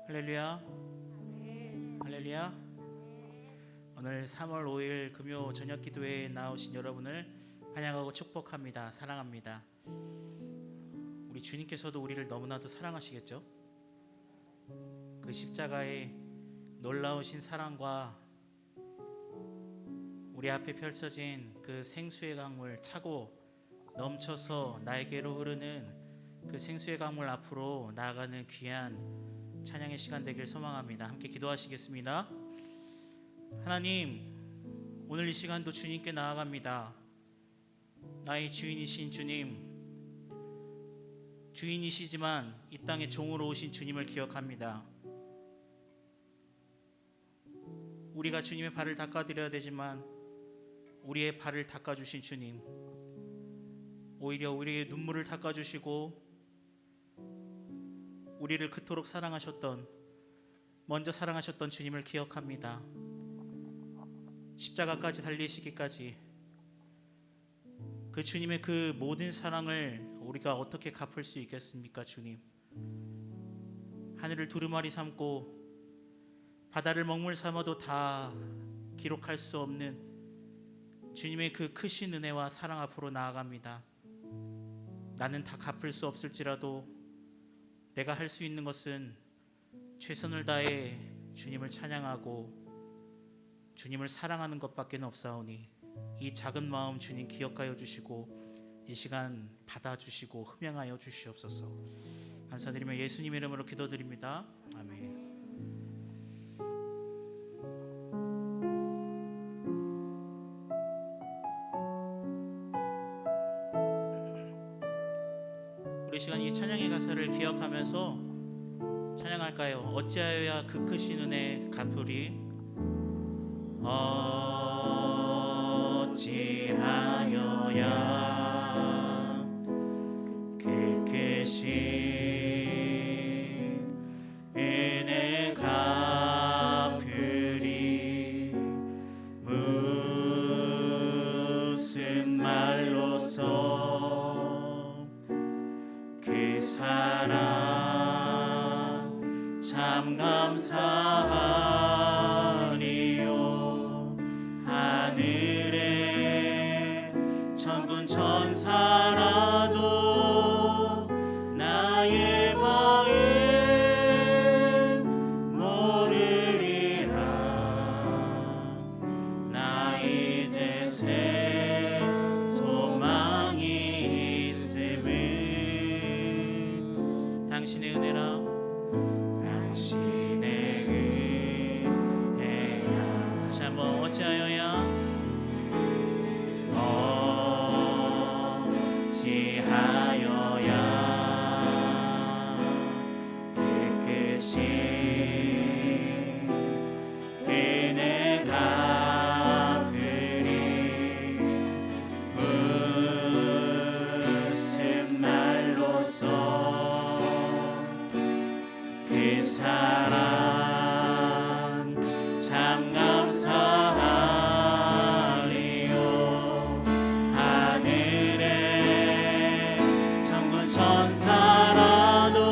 할렐루야. 할렐루야. 오늘 3월 5일 금요 저녁 기도회에 나오신 여러분을 환영하고 축복합니다. 사랑합니다. 우리 주님께서도 우리를 너무나도 사랑하시겠죠? 그 십자가의 놀라우신 사랑과 우리 앞에 펼쳐진 그 생수의 강물, 차고 넘쳐서 나에게로 흐르는 그 생수의 강물 앞으로 나아가는 귀한 찬양의 시간 되길 소망합니다. 함께 기도하시겠습니다. 하나님, 오늘 이 시간도 주님께 나아갑니다. 나의 주인이신 주님, 주인이시지만 이 땅에 종으로 오신 주님을 기억합니다. 우리가 주님의 발을 닦아드려야 되지만 우리의 발을 닦아주신 주님, 오히려 우리의 눈물을 닦아주시고 우리를 그토록 사랑하셨던, 먼저 사랑하셨던 주님을 기억합니다. 십자가까지 달리시기까지 그 주님의 그 모든 사랑을 우리가 어떻게 갚을 수 있겠습니까? 주님, 하늘을 두루마리 삼고 바다를 먹물 삼아도 다 기록할 수 없는 주님의 그 크신 은혜와 사랑 앞으로 나아갑니다. 나는 다 갚을 수 없을지라도 내가 할 수 있는 것은 최선을 다해 주님을 찬양하고 주님을 사랑하는 것밖에 없사오니 이 작은 마음 주님 기억하여 주시고 이 시간 받아주시고 흠양하여 주시옵소서. 감사드리며 예수님 이름으로 기도드립니다. 아멘. 우리 시간 이 찬양의 가사를 기억하면서 찬양할까요? 어찌하여야 그 크신 은혜 갚으리. 어찌하여야 그 크신 은혜 갚으리. 무슨 말로서 그 사랑 참 감사하리요. 하늘에 천군 천사라도 나의 마음 모르리라. 나 이제 새 소망이 있음은 당신의 은혜라. 당신의 은혜야. 다시 한번 어찌하여야 그 크신 은혜 갚으리. 무슨 말로서 그 사랑 참 감사하리요. 하늘에 천군 천사라도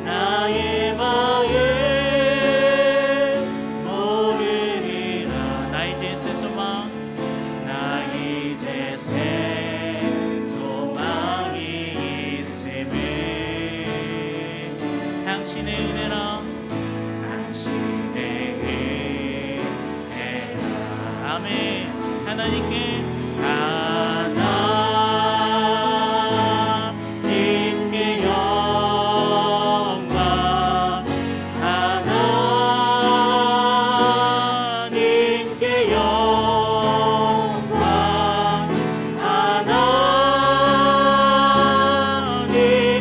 나의 마음 모르리라. 나 이제 새 소망, 나 이제 새 소망이 있음은 당신의 은혜라. 당신의 은혜라. 아멘. 하나님께 영광, 하나님께 영광,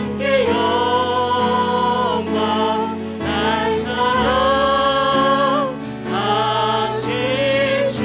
하나님께 영광. 날 사랑하신 주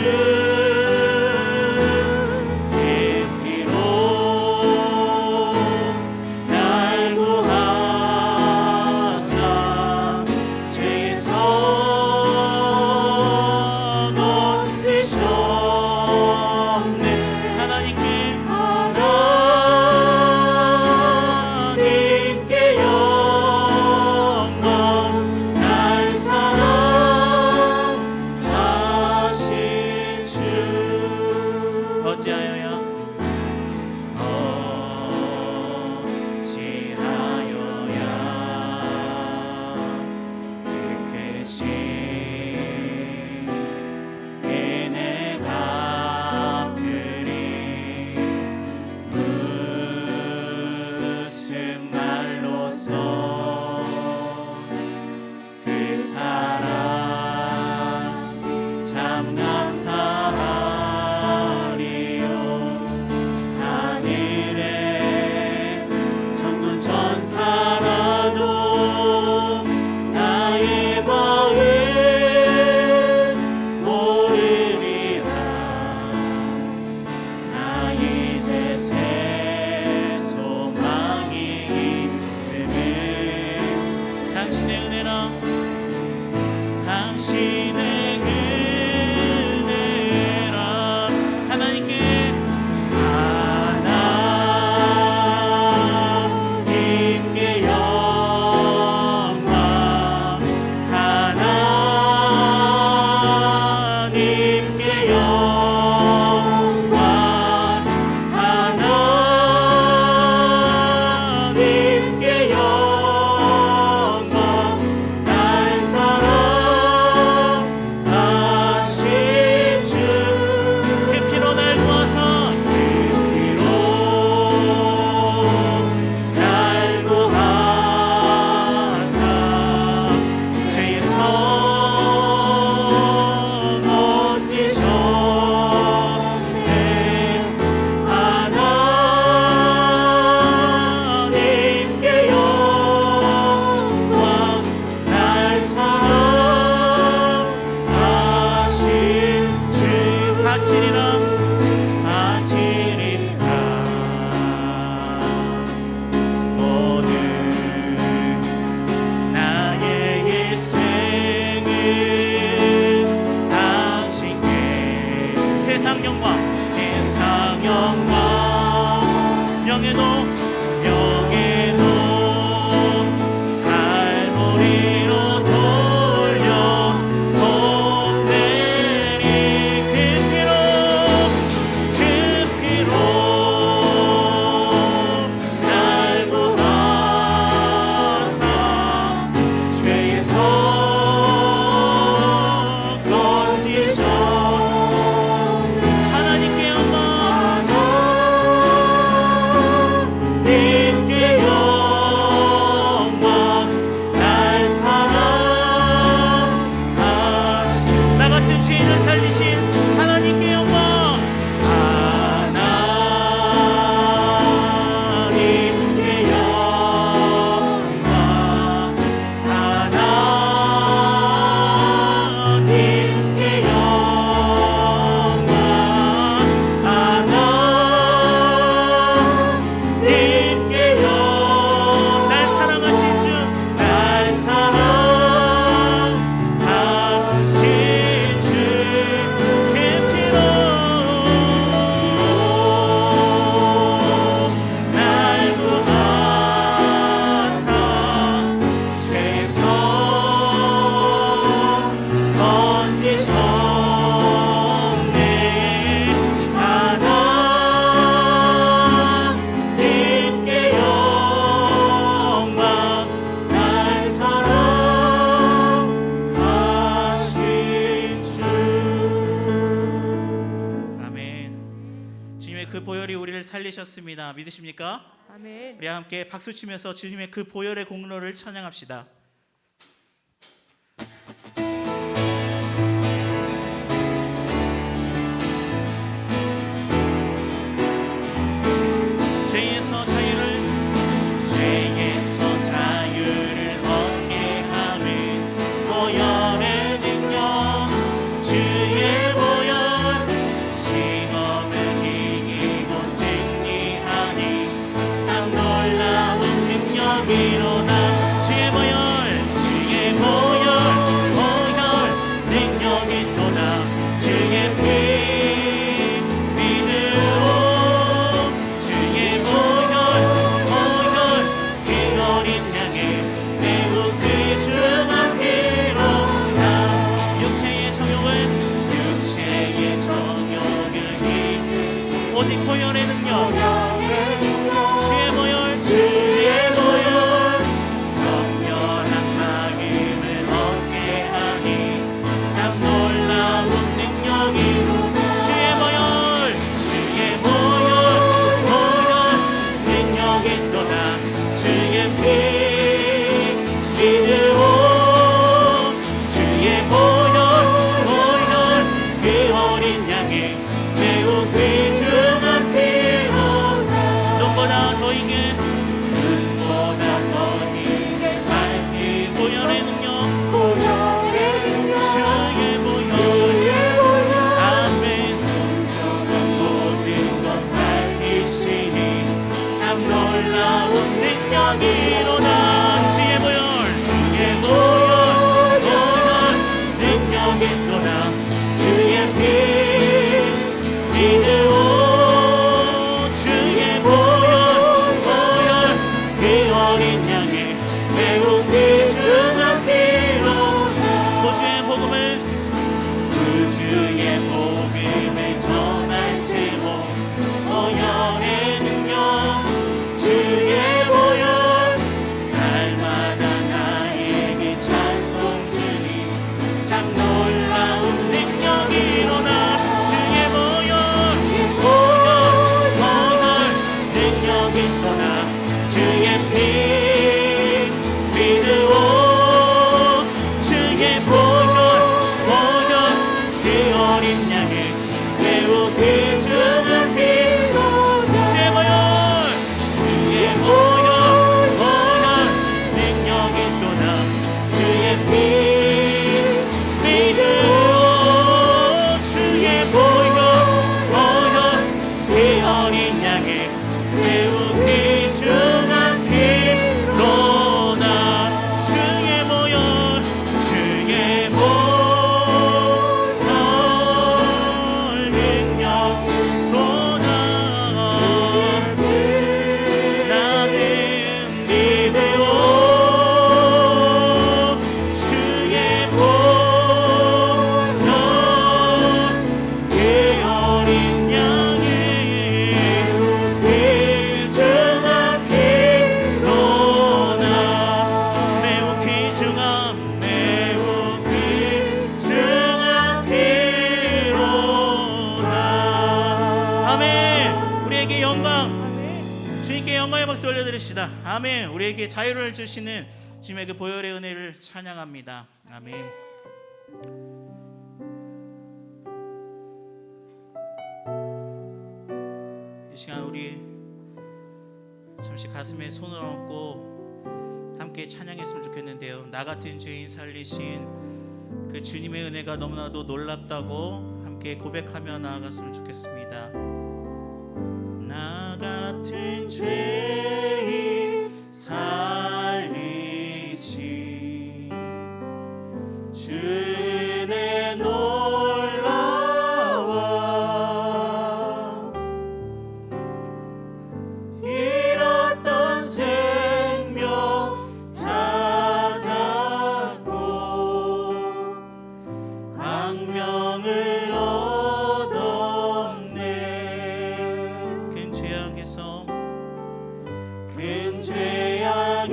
주시는 은혜라. 하나님께 하나님께 영광, 하나님께 영광, 하나님께 영광. 날 사랑하신 주, 그 피로 날 구하사, 그 피로 날 구하사 죄의 성 얹으셨네. 하나님께 영광, 날 사랑하신 주. 바치리라, 바치리라. 오늘 나의 일생을 당신께, 세상 영광, 세상 영광, 명예도, 명예도 갈보리로 돌려 봅내리. 그 피로, 그 피로 날 구하사 죄의 성 얹으셨네. 하나님께 영광, 하나님께 영광, 날 사랑하신, 나 같은 죄인을 살리신 하나님께 영광. 하나님께 영광, 하나님께 영광, 하나님께 영광. 날 사랑하신 주, 날 사랑하신 주, 그 피로 날 구하사 죄의 성 얹으셨네. 하나님께 영광, 날 사랑하신 주. 아멘. 주님의 그 보혈이 우리를 살리셨습니다. 믿으십니까? 아멘. 우리 함께 박수 치면서 주님의 그 보혈의 공로를 찬양합시다. 죄에서 자유를, 죄에서 자유를 얻게 하는 보혈의 능력, 주의 보혈. 시험을 이기고 승리하니 참 놀라운 능력이로다. 주의 보혈, 피 믿으오 주의 보혈 그 어린 양의 매우 귀중한 피로다 주의 보혈 능력로다 나는 믿으오 주의 보혈 그 어린 양의 귀중한 피로다 매우 귀중한 피로다 아멘. 우리에게 영광 주님께 영광의 박수 올려드립시다. 아멘. 우리에게 자유를 주시는 주님의 그 보혈의 은혜를 찬양합니다. 아멘. 이 시간 우리 잠시 가슴에 손을 얹고 함께 찬양했으면 좋겠는데요. 나 같은 죄인 살리신 그 주님의 은혜가 너무나도 놀랍다고 함께 고백하며 나아갔으면 좋겠습니다. 나 같은 죄인 살리신 주 은혜 놀라워 잃었던 생명 찾았고 광명을 얻었네 큰 죄악에서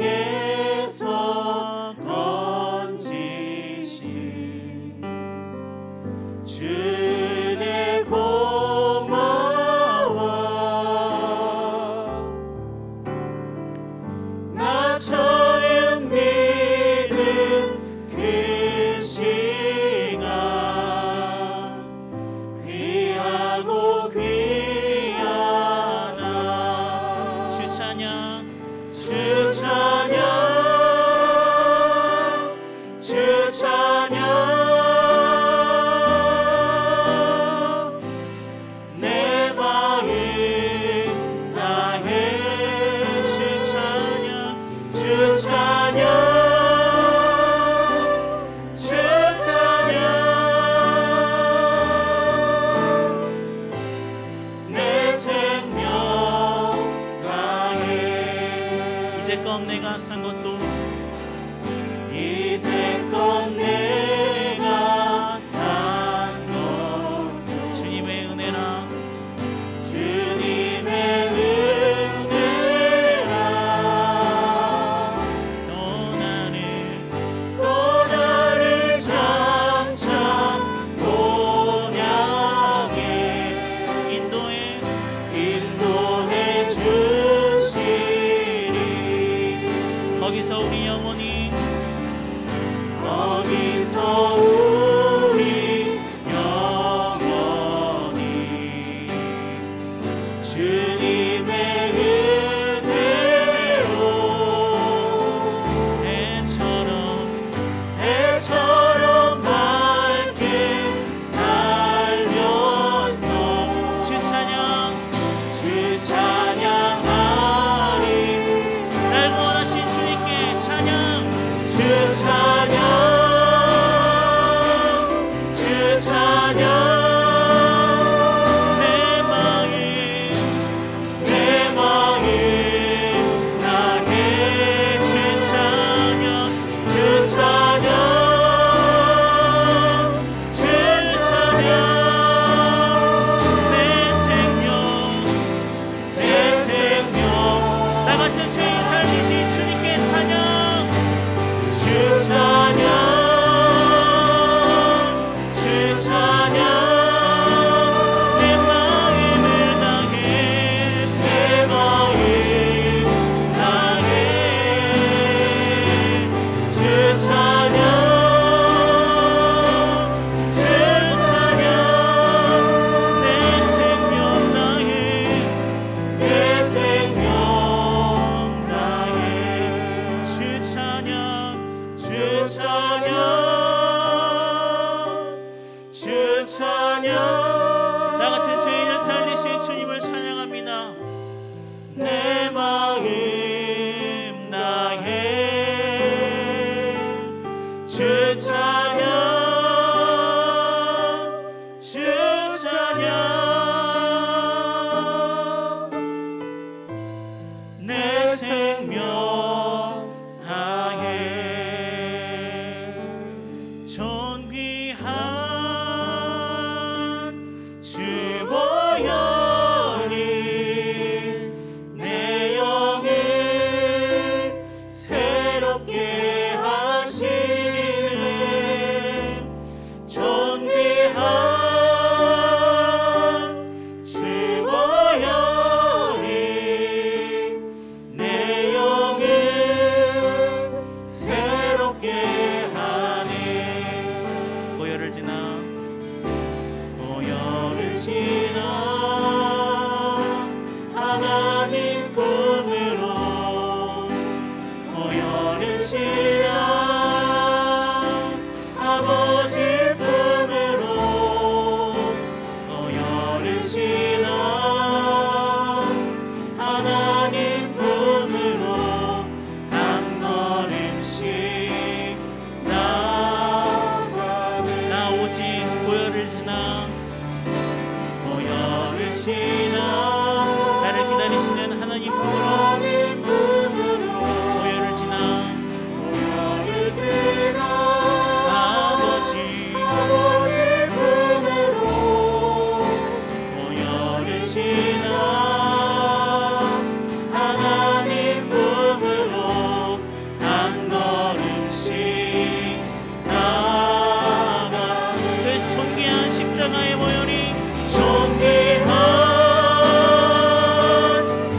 건지신 주 은혜 고마워 나 처음 믿은 그 시간 귀하고 귀하나 주 찬양 주 찬양 주 찬양 내 마음 다해 주 찬양 주 찬양 주 찬양 내 생명 다해 이제껏 내가 산 것도 이제껏 내가 산 것도 주님의 은혜라 주님의 은혜라 또 나를 장차 본향에 인도해 주시리 거기서 우리 영원히 주님의 은혜로 해처럼 밝게 살면서 주 찬양하리 날 구원하신 주님께 찬양 주 찬양 주 찬양 내 마음 나게 주 찬양 주 찬양 주 찬양 내 생명 나 같은 죄인 살리신 주님께 찬양 주 찬양 주 찬양, 주 찬양. 나 같은 죄인을 살리신 주님을 찬양합니다. 내 마음 다해 주 찬양, 주 찬양. 내 생명 다해 존귀한 주 보혈이 내 영을 새롭게 하시네. 존귀한 주 보혈이 내 영을 새롭게 하네. 보혈을 지나, 보혈을 지나 하나님 품으로, 보혈을 지나 아버지 품으로, 보혈을 지나 하나님 품으로 한 걸음씩 나 오직 보혈을 지나, 보혈을 지나 나를 기다리시는 하나님 품으로, 보혈을 지나 아버지 보혈을 지나 하나님 품으로 한 걸음씩 나아가. 그래서 존귀한 십자가의 보혈이, 존귀한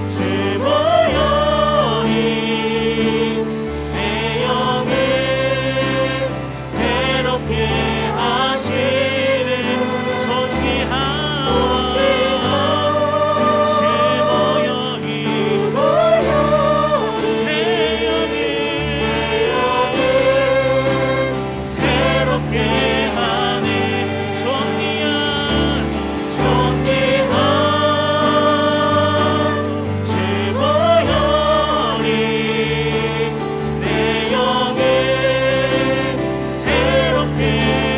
주 보혈이 내 영을 새롭게 하시네. 존귀한 주 보혈이 내 영을 새롭게 하네. 존귀한 주 보혈이 내 영을 새롭게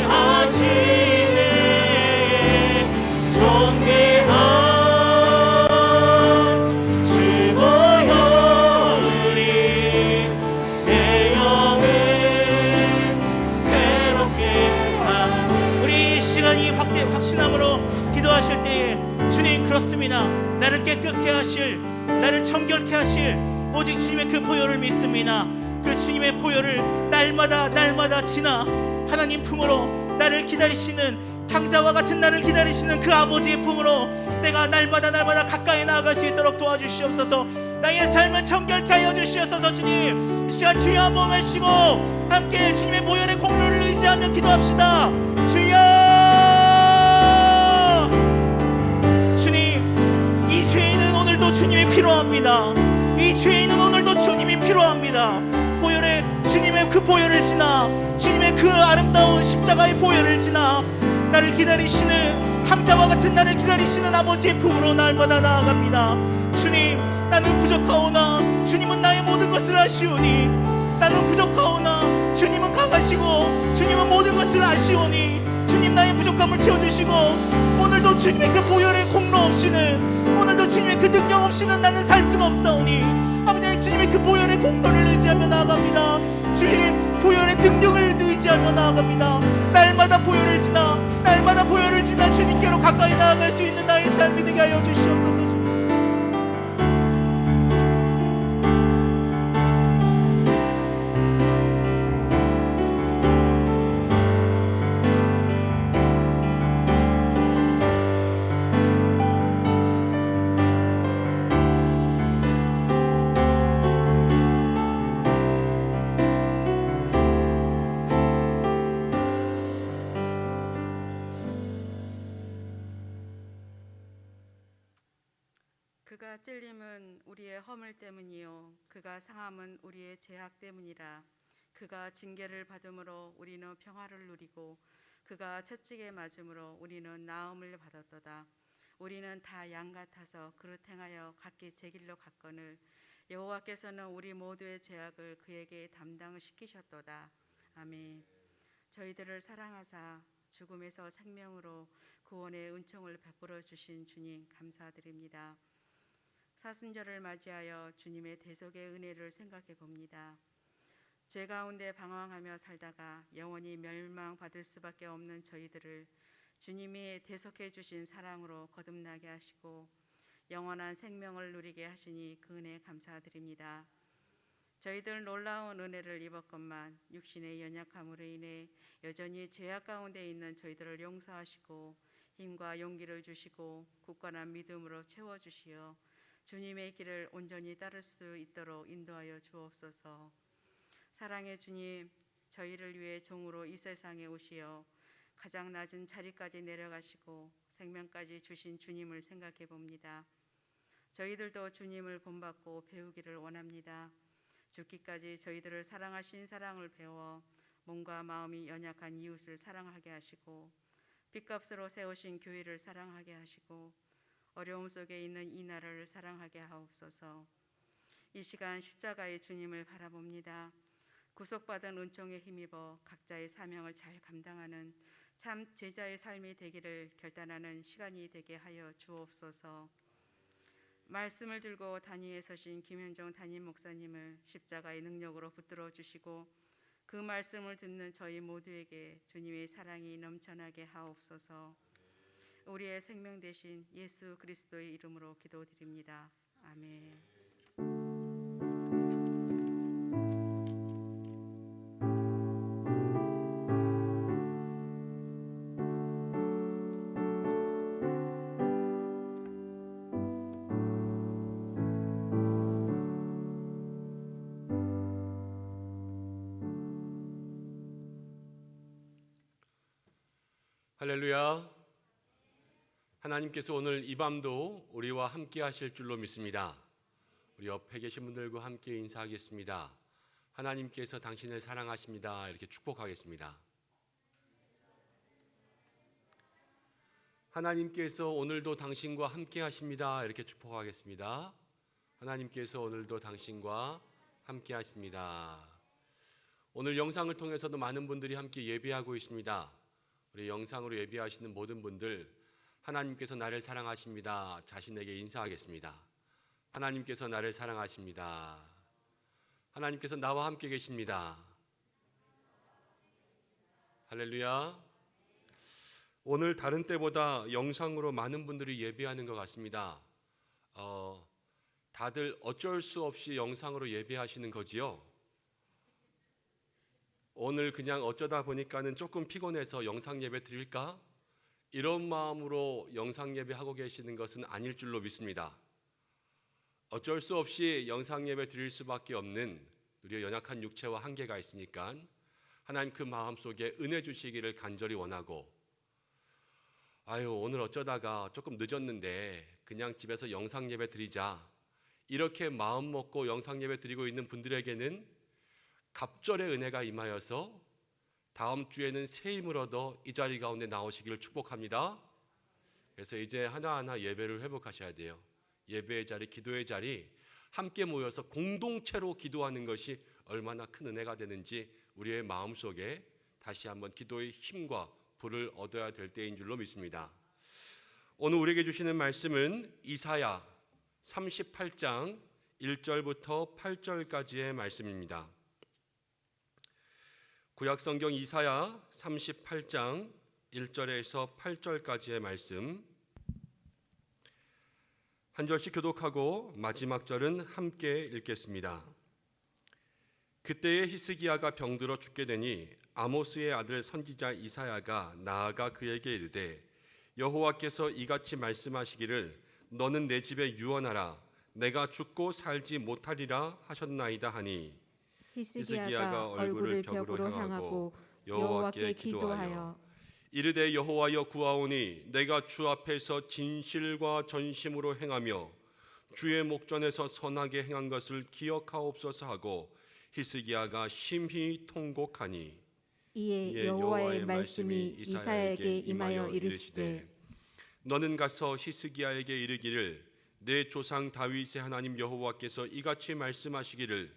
하시네. 존귀한 주 보혈이 내 영을 새롭게 하네. 우리 이 시간이 확신함으로 기도하실 때에, 주님 그렇습니다. 나를 깨끗게 하실, 나를 정결케 하실 오직 주님의 그 보혈을 믿습니다. 그 주님의 보혈을 날마다 지나 하나님 품으로 나를 기다리시는, 탕자와 같은 나를 기다리시는 그 아버지의 품으로 내가 날마다 가까이 나아갈 수 있도록 도와주시옵소서. 나의 삶을 정결케 하여 주시옵소서. 주님, 이 시간 주여 한번 외치고 함께 주님의 보혈의 공로를 의지하며 기도합시다. 주여! 주님, 이 죄인은 오늘도 주님이 필요합니다. 이 죄인은 오늘도 주님이 필요합니다. 보혈의, 주님의 그 보혈을 지나, 주님의 그 아름다운 십자가의 보혈을 지나 나를 기다리시는, 강자와 같은 나를 기다리시는 아버지의 품으로 날마다 나아갑니다. 주님, 나는 부족하오나 주님은 나의 모든 것을 아시오니, 나는 부족하오나 주님은 강하시고 주님은 모든 것을 아시오니, 주님 나의 부족함을 채워주시고 오늘도 주님의 그 보혈의 공로 없이는, 오늘도 주님의 그 능력 없이는 나는 살 수가 없사오니, 아버지 주님의 그 보혈의 공로를 의지하며 나아갑니다. 주님의 보혈의 능력을 의지하며 나아갑니다. 날마다 보혈을 지나, 날마다 보혈을 지나 주님께로 가까이 나아갈 수 있는 나의 삶이 되게 하여 주시옵소서. 그가 찔림은 우리의 허물 때문이요 그가 상함은 우리의 죄악 때문이라. 그가 징계를 받음으로 우리는 평화를 누리고 그가 채찍에 맞음으로 우리는 나음을 받았도다. 우리는 다 양 같아서 그릇 행하여 각기 제 길로 갔거늘 여호와께서는 우리 모두의 죄악을 그에게 담당시키셨도다. 아멘. 저희들을 사랑하사 죽음에서 생명으로 구원의 은총을 베풀어 주신 주님 감사드립니다. 사순절을 맞이하여 주님의 대속의 은혜를 생각해 봅니다. 죄 가운데 방황하며 살다가 영원히 멸망받을 수밖에 없는 저희들을 주님이 대속해 주신 사랑으로 거듭나게 하시고 영원한 생명을 누리게 하시니 그 은혜 감사드립니다. 저희들 놀라운 은혜를 입었건만 육신의 연약함으로 인해 여전히 죄악 가운데 있는 저희들을 용서하시고 힘과 용기를 주시고 굳건한 믿음으로 채워주시어 주님의 길을 온전히 따를 수 있도록 인도하여 주옵소서. 사랑의 주님, 저희를 위해 종으로 이 세상에 오시어 가장 낮은 자리까지 내려가시고 생명까지 주신 주님을 생각해 봅니다. 저희들도 주님을 본받고 배우기를 원합니다. 죽기까지 저희들을 사랑하신 사랑을 배워 몸과 마음이 연약한 이웃을 사랑하게 하시고 빚값으로 세우신 교회를 사랑하게 하시고 어려움 속에 있는 이 나라를 사랑하게 하옵소서. 이 시간 십자가의 주님을 바라봅니다. 구속받은 은총에 힘입어 각자의 사명을 잘 감당하는 참 제자의 삶이 되기를 결단하는 시간이 되게 하여 주옵소서. 말씀을 들고 단위에 서신 김현종 담임 목사님을 십자가의 능력으로 붙들어 주시고 그 말씀을 듣는 저희 모두에게 주님의 사랑이 넘쳐나게 하옵소서. 우리의 생명 되신 예수 그리스도의 이름으로 기도드립니다. 아멘. 할렐루야. 하나님께서 오늘 이 밤도 우리와 함께 하실 줄로 믿습니다. 우리 옆에 계신 분들과 함께 인사하겠습니다. 하나님께서 당신을 사랑하십니다. 이렇게 축복하겠습니다. 하나님께서 오늘도 당신과 함께 하십니다. 이렇게 축복하겠습니다. 하나님께서 오늘도 당신과 함께 하십니다. 오늘 영상을 통해서도 많은 분들이 함께 예배하고 있습니다. 우리 영상으로 예배하시는 모든 분들, 하나님께서 나를 사랑하십니다. 자신에게 인사하겠습니다. 하나님께서 나를 사랑하십니다. 하나님께서 나와 함께 계십니다. 할렐루야. 오늘 다른 때보다 영상으로 많은 분들이 예배하는 것 같습니다. 다들 어쩔 수 없이 영상으로 예배하시는 거지요? 오늘 그냥 어쩌다 보니까는 조금 피곤해서 영상 예배 드릴까? 이런 마음으로 영상 예배 하고 계시는 것은 아닐 줄로 믿습니다. 어쩔 수 없이 영상 예배 드릴 수밖에 없는 우리의 연약한 육체와 한계가 있으니까 하나님 그 마음속에 은혜 주시기를 간절히 원하고, 오늘 어쩌다가 조금 늦었는데 그냥 집에서 영상 예배 드리자, 이렇게 마음 먹고 영상 예배 드리고 있는 분들에게는 갑절의 은혜가 임하여서 다음 주에는 새 힘을 얻어 이 자리 가운데 나오시기를 축복합니다. 그래서 이제 하나하나 예배를 회복하셔야 돼요. 예배의 자리, 기도의 자리, 함께 모여서 공동체로 기도하는 것이 얼마나 큰 은혜가 되는지 우리의 마음속에 다시 한번 기도의 힘과 불을 얻어야 될 때인 줄로 믿습니다. 오늘 우리에게 주시는 말씀은 이사야 38장 1절부터 8절까지의 말씀입니다. 구약성경 이사야 38장 1절에서 8절까지의 말씀, 한 절씩 교독하고 마지막 절은 함께 읽겠습니다. 그때에 히스기야가 병들어 죽게 되니 아모스의 아들 선지자 이사야가 나아가 그에게 이르되 여호와께서 이같이 말씀하시기를 너는 내 집에 유언하라. 내가 죽고 살지 못하리라 하셨나이다 하니 히스기야가 얼굴을 벽으로 향하고 여호와께 기도하여 이르되 여호와여 구하오니 내가 주 앞에서 진실과 전심으로 행하며 주의 목전에서 선하게 행한 것을 기억하옵소서 하고 히스기야가 심히 통곡하니 이에 여호와의 말씀이 이사야에게 임하여 이르시되 너는 가서 히스기야에게 이르기를 내 조상 다윗의 하나님 여호와께서 이같이 말씀하시기를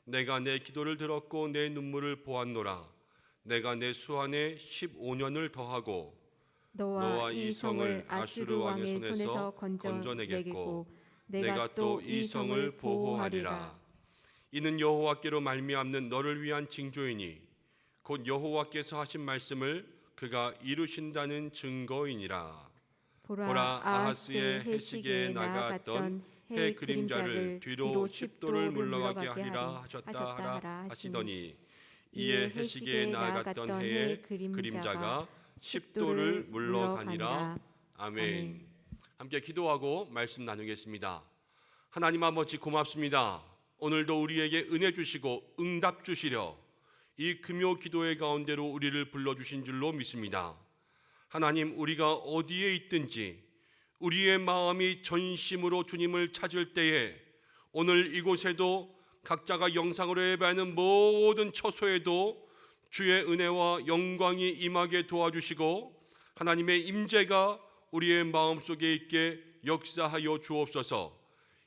내가 내 기도를 들었고 내 눈물을 보았노라. 내가 내 수한에 15년을 더하고 너와 이 성을 아수르 왕의 손에서 건져내겠고 내가 또 이 성을 보호하리라. 이는 여호와께로 말미암는 너를 위한 징조이니 곧 여호와께서 하신 말씀을 그가 이루신다는 증거이니라. 보라 아하스의 해시계에 나갔던 해 그림자를 뒤로 10도를 물러가게 하리라 하셨다 하라 하시더니 이에 해시계에 나갔던 해의 그림자가 10도를 물러가니라. 아멘. 함께 기도하고 말씀 나누겠습니다. 하나님 아버지 고맙습니다. 오늘도 우리에게 은혜 주시고 응답 주시려 이 금요 기도회 가운데로 우리를 불러주신 줄로 믿습니다. 하나님, 우리가 어디에 있든지 우리의 마음이 전심으로 주님을 찾을 때에 오늘 이곳에도 각자가 영상으로 예배하는 모든 처소에도 주의 은혜와 영광이 임하게 도와주시고 하나님의 임재가 우리의 마음속에 있게 역사하여 주옵소서.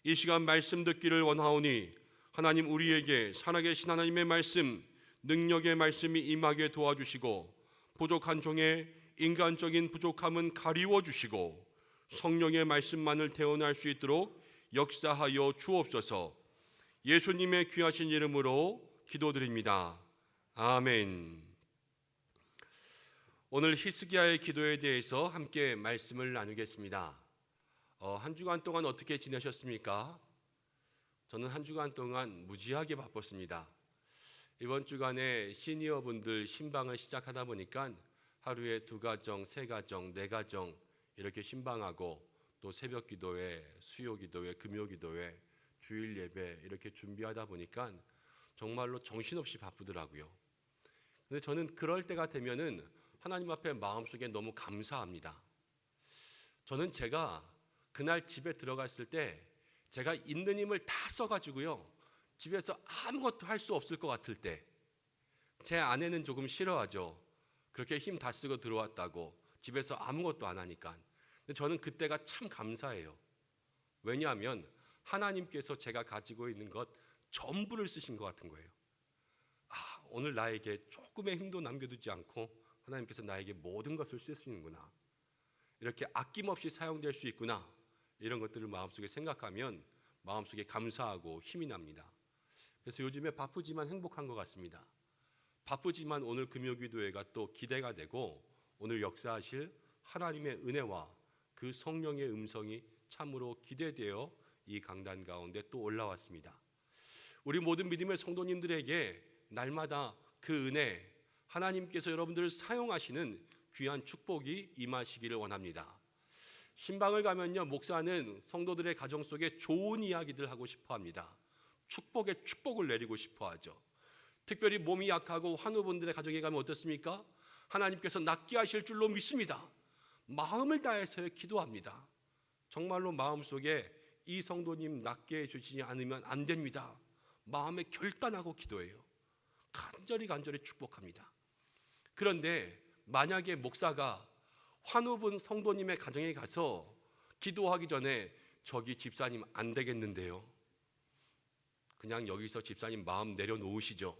이 시간 말씀 듣기를 원하오니 하나님, 우리에게 살아계신 하나님의 말씀, 능력의 말씀이 임하게 도와주시고 부족한 종의 인간적인 부족함은 가리워 주시고 성령의 말씀만을 태어날 수 있도록 역사하여 주옵소서. 예수님의 귀하신 이름으로 기도드립니다. 아멘. 오늘 히스기야의 기도에 대해서 함께 말씀을 나누겠습니다. 한 주간 동안 어떻게 지내셨습니까? 저는 한 주간 동안 무지하게 바빴습니다. 이번 주간에 시니어분들 신방을 시작하다 보니까 하루에 2가정, 3가정, 4가정 이렇게 신방하고 또 새벽 기도회, 수요 기도회, 금요 기도회, 주일 예배 이렇게 준비하다 보니까 정말로 정신없이 바쁘더라고요. 근데 저는 그럴 때가 되면은 하나님 앞에 마음속에 너무 감사합니다. 저는 제가 그날 집에 들어갔을 때 제가 있는 힘을 다 써가지고요, 집에서 아무것도 할 수 없을 것 같을 때, 제 아내는 조금 싫어하죠. 그렇게 힘 다 쓰고 들어왔다고 집에서 아무것도 안 하니까. 근데 저는 그때가 참 감사해요. 왜냐하면 하나님께서 제가 가지고 있는 것 전부를 쓰신 것 같은 거예요. 오늘 나에게 조금의 힘도 남겨두지 않고 하나님께서 나에게 모든 것을 쓰시는구나, 이렇게 아낌없이 사용될 수 있구나, 이런 것들을 마음속에 생각하면 마음속에 감사하고 힘이 납니다. 그래서 요즘에 바쁘지만 행복한 것 같습니다. 바쁘지만 오늘 금요기도회가 또 기대가 되고 오늘 역사하실 하나님의 은혜와 그 성령의 음성이 참으로 기대되어 이 강단 가운데 또 올라왔습니다. 우리 모든 믿음의 성도님들에게 날마다 그 은혜, 하나님께서 여러분들을 사용하시는 귀한 축복이 임하시기를 원합니다. 신방을 가면요, 목사는 성도들의 가정 속에 좋은 이야기들 하고 싶어 합니다. 축복의 축복을 내리고 싶어 하죠. 특별히 몸이 약하고 환우분들의 가정에 가면 어떻습니까? 하나님께서 낫게 하실 줄로 믿습니다. 마음을 다해서 기도합니다. 정말로 마음속에 이 성도님 낫게 해주시지 않으면 안 됩니다. 마음에 결단하고 기도해요. 간절히 축복합니다. 그런데 만약에 목사가 환우분 성도님의 가정에 가서 기도하기 전에 저기 집사님 안 되겠는데요, 그냥 여기서 집사님 마음 내려놓으시죠.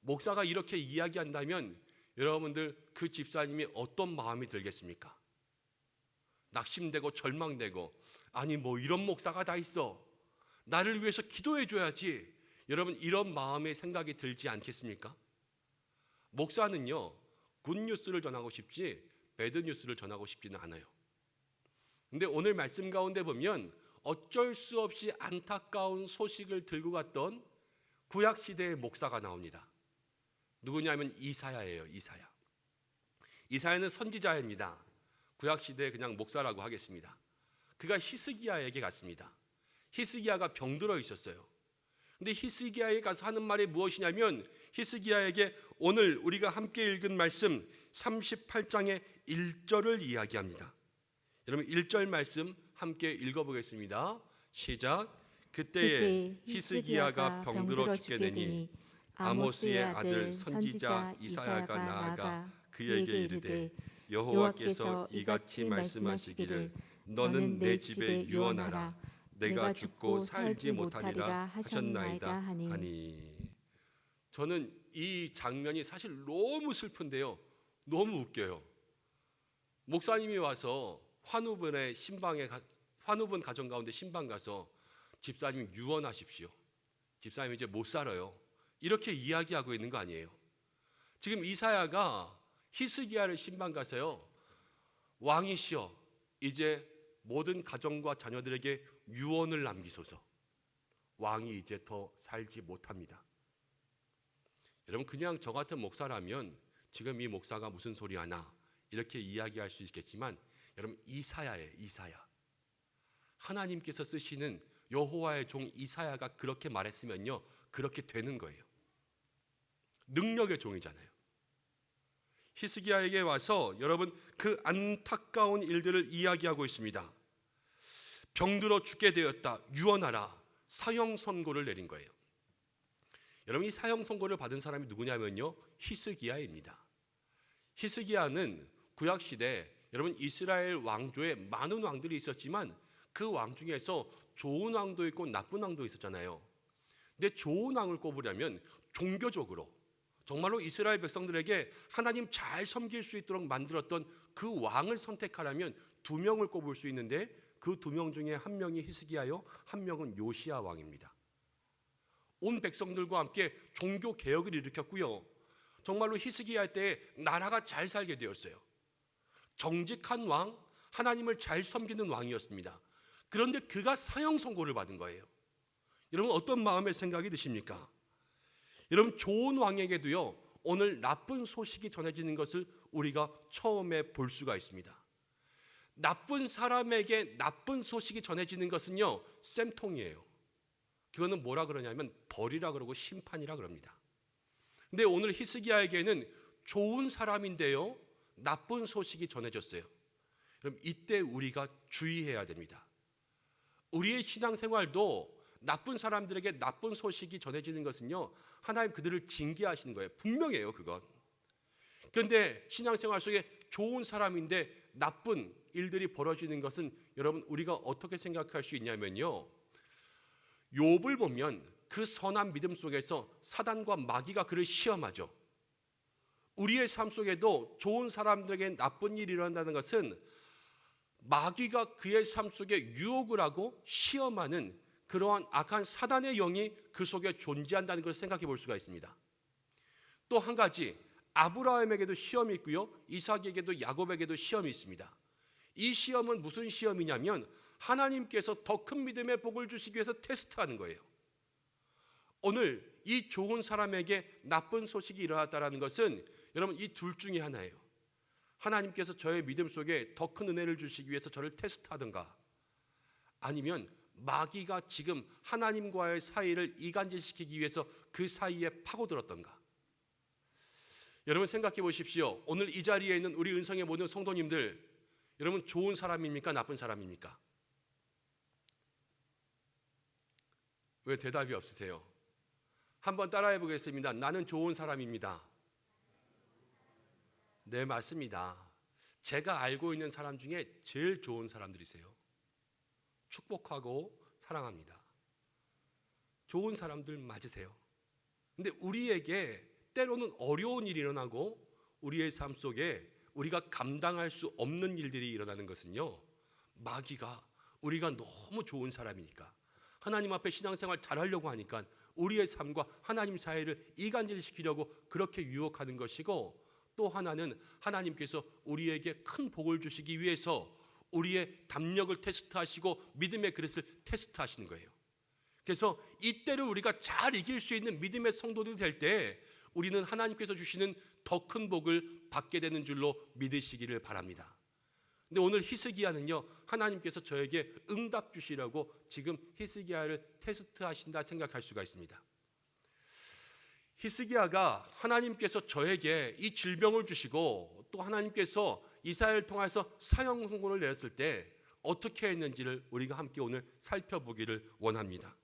목사가 이렇게 이야기한다면 여러분들 그 집사님이 어떤 마음이 들겠습니까? 낙심되고 절망되고, 아니 뭐 이런 목사가 다 있어, 나를 위해서 기도해 줘야지, 여러분 이런 마음의 생각이 들지 않겠습니까? 목사는요, 굿뉴스를 전하고 싶지 배드뉴스를 전하고 싶지는 않아요. 근데 오늘 말씀 가운데 보면 어쩔 수 없이 안타까운 소식을 들고 갔던 구약시대의 목사가 나옵니다. 누구냐면 이사야예요. 이사야는 선지자입니다. 구약시대의 그냥 목사라고 하겠습니다. 그가 히스기야에게 갔습니다. 히스기야가 병들어 있었어요. 근데 히스기야에 가서 하는 말이 무엇이냐면, 히스기야에게 오늘 우리가 함께 읽은 말씀 38장의 1절을 이야기합니다. 여러분 1절 말씀 함께 읽어보겠습니다. 시작. 그때에 히스기야가 병들어 죽게 되니 아모스의 아들 선지자 이사야가 나아가 그에게 이르되 여호와께서 이같이 말씀하시기를 너는 내 집에 유언하라 내가 죽고 살지 못하리라 하셨나이다 하니. 저는 이 장면이 사실 너무 슬픈데요, 너무 웃겨요. 목사님이 와서 환우분 가정 가운데 신방 가서 집사님 유언하십시오, 집사님 이제 못 살아요, 이렇게 이야기하고 있는 거 아니에요. 지금 이사야가 히스기야를 신방 가서요, 왕이시여 이제 모든 가정과 자녀들에게 유언을 남기소서, 왕이 이제 더 살지 못합니다. 여러분, 그냥 저 같은 목사라면 지금 이 목사가 무슨 소리 하나 이렇게 이야기할 수 있겠지만, 여러분 이사야예요, 이사야. 하나님께서 쓰시는 여호와의 종 이사야가 그렇게 말했으면요, 그렇게 되는 거예요. 능력의 종이잖아요. 히스기야에게 와서 여러분 그 안타까운 일들을 이야기하고 있습니다. 병들어 죽게 되었다, 유언하라, 사형 선고를 내린 거예요. 여러분, 이 사형 선고를 받은 사람이 누구냐면요, 히스기야입니다. 히스기야는 구약 시대 여러분 이스라엘 왕조에 많은 왕들이 있었지만 그 왕 중에서 좋은 왕도 있고 나쁜 왕도 있었잖아요. 근데 좋은 왕을 꼽으려면 종교적으로 정말로 이스라엘 백성들에게 하나님 잘 섬길 수 있도록 만들었던 그 왕을 선택하라면 두 명을 꼽을 수 있는데, 그 두 명 중에 한 명이 히스기야요, 한 명은 요시야 왕입니다. 온 백성들과 함께 종교 개혁을 일으켰고요, 정말로 히스기야 때에 나라가 잘 살게 되었어요. 정직한 왕, 하나님을 잘 섬기는 왕이었습니다. 그런데 그가 사형 선고를 받은 거예요. 여러분 어떤 마음의 생각이 드십니까? 여러분 좋은 왕에게도요, 오늘 나쁜 소식이 전해지는 것을 우리가 처음에 볼 수가 있습니다. 나쁜 사람에게 나쁜 소식이 전해지는 것은요, 쌤통이에요. 그거는 뭐라 그러냐면 벌이라 그러고 심판이라 그럽니다. 근데 오늘 히스기야에게는 좋은 사람인데요, 나쁜 소식이 전해졌어요. 그럼 이때 우리가 주의해야 됩니다. 우리의 신앙생활도 나쁜 사람들에게 나쁜 소식이 전해지는 것은요, 하나님 그들을 징계하시는 거예요. 분명해요, 그건. 그런데 신앙생활 속에 좋은 사람인데 나쁜 일들이 벌어지는 것은 여러분 우리가 어떻게 생각할 수 있냐면요, 욥을 보면 그 선한 믿음 속에서 사단과 마귀가 그를 시험하죠. 우리의 삶 속에도 좋은 사람들에게 나쁜 일이 일어난다는 것은 마귀가 그의 삶 속에 유혹을 하고 시험하는 그러한 악한 사단의 영이 그 속에 존재한다는 것을 생각해 볼 수가 있습니다. 또 한 가지, 아브라함에게도 시험이 있고요, 이삭에게도 야곱에게도 시험이 있습니다. 이 시험은 무슨 시험이냐면 하나님께서 더 큰 믿음의 복을 주시기 위해서 테스트하는 거예요. 오늘 이 좋은 사람에게 나쁜 소식이 일어났다는 것은 여러분 이 둘 중에 하나예요. 하나님께서 저의 믿음 속에 더 큰 은혜를 주시기 위해서 저를 테스트하든가, 아니면 마귀가 지금 하나님과의 사이를 이간질시키기 위해서 그 사이에 파고들었던가. 여러분 생각해 보십시오. 오늘 이 자리에 있는 우리 은성의 모든 성도님들, 여러분 좋은 사람입니까? 나쁜 사람입니까? 왜 대답이 없으세요? 한번 따라해 보겠습니다. 나는 좋은 사람입니다. 네, 맞습니다. 제가 알고 있는 사람 중에 제일 좋은 사람들이세요. 축복하고 사랑합니다. 좋은 사람들 맞으세요. 근데 우리에게 때로는 어려운 일이 일어나고 우리의 삶 속에 우리가 감당할 수 없는 일들이 일어나는 것은요, 마귀가 우리가 너무 좋은 사람이니까, 하나님 앞에 신앙생활 잘하려고 하니까 우리의 삶과 하나님 사이를 이간질시키려고 그렇게 유혹하는 것이고, 또 하나는 하나님께서 우리에게 큰 복을 주시기 위해서 우리의 담력을 테스트하시고 믿음의 그릇을 테스트하시는 거예요. 그래서 이때를 우리가 잘 이길 수 있는 믿음의 성도들이 될 때 우리는 하나님께서 주시는 더 큰 복을 받게 되는 줄로 믿으시기를 바랍니다. 근데 오늘 히스기야는요, 하나님께서 저에게 응답 주시려고 지금 히스기야를 테스트하신다 생각할 수가 있습니다. 히스기야가 하나님께서 저에게 이 질병을 주시고 또 하나님께서 이사야를 통해서 사형 선고를 내렸을 때 어떻게 했는지를 우리가 함께 오늘 살펴보기를 원합니다.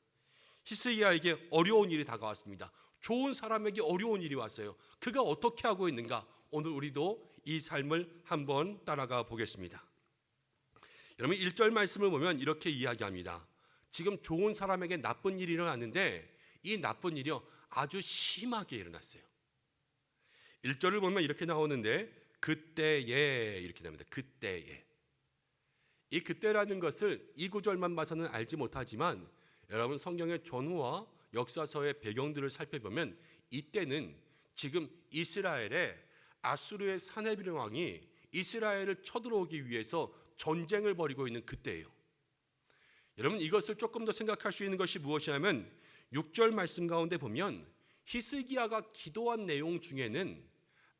히스기야에게 어려운 일이 다가왔습니다. 좋은 사람에게 어려운 일이 왔어요. 그가 어떻게 하고 있는가? 오늘 우리도 이 삶을 한번 따라가 보겠습니다. 여러분 1절 말씀을 보면 이렇게 이야기합니다. 지금 좋은 사람에게 나쁜 일이 일어났는데 이 나쁜 일이요 아주 심하게 일어났어요. 1절을 보면 이렇게 나오는데 그때에 이렇게 나옵니다. 그때에. 이 그때라는 것을 이 구절만 봐서는 알지 못하지만 여러분 성경의 전후와 역사서의 배경들을 살펴보면 이때는 지금 이스라엘의 아수르의 사네비르 왕이 이스라엘을 쳐들어오기 위해서 전쟁을 벌이고 있는 그때예요. 여러분 이것을 조금 더 생각할 수 있는 것이 무엇이냐면 6절 말씀 가운데 보면 히스기야가 기도한 내용 중에는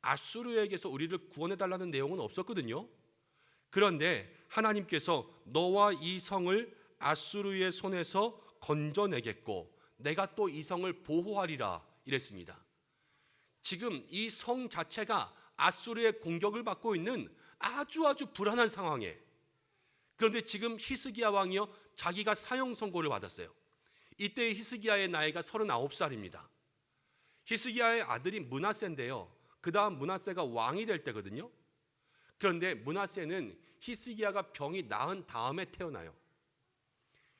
아수르에게서 우리를 구원해 달라는 내용은 없었거든요. 그런데 하나님께서 너와 이 성을 아수르의 손에서 건져내겠고 내가 또 이 성을 보호하리라 이랬습니다. 지금 이 성 자체가 아수르의 공격을 받고 있는 아주 불안한 상황에 그런데 지금 히스기야 왕이요 자기가 사형 선고를 받았어요. 이때 히스기야의 나이가 39살입니다. 히스기야의 아들이 므낫세인데요. 그 다음 므낫세가 왕이 될 때거든요. 그런데 므낫세는 히스기야가 병이 나은 다음에 태어나요.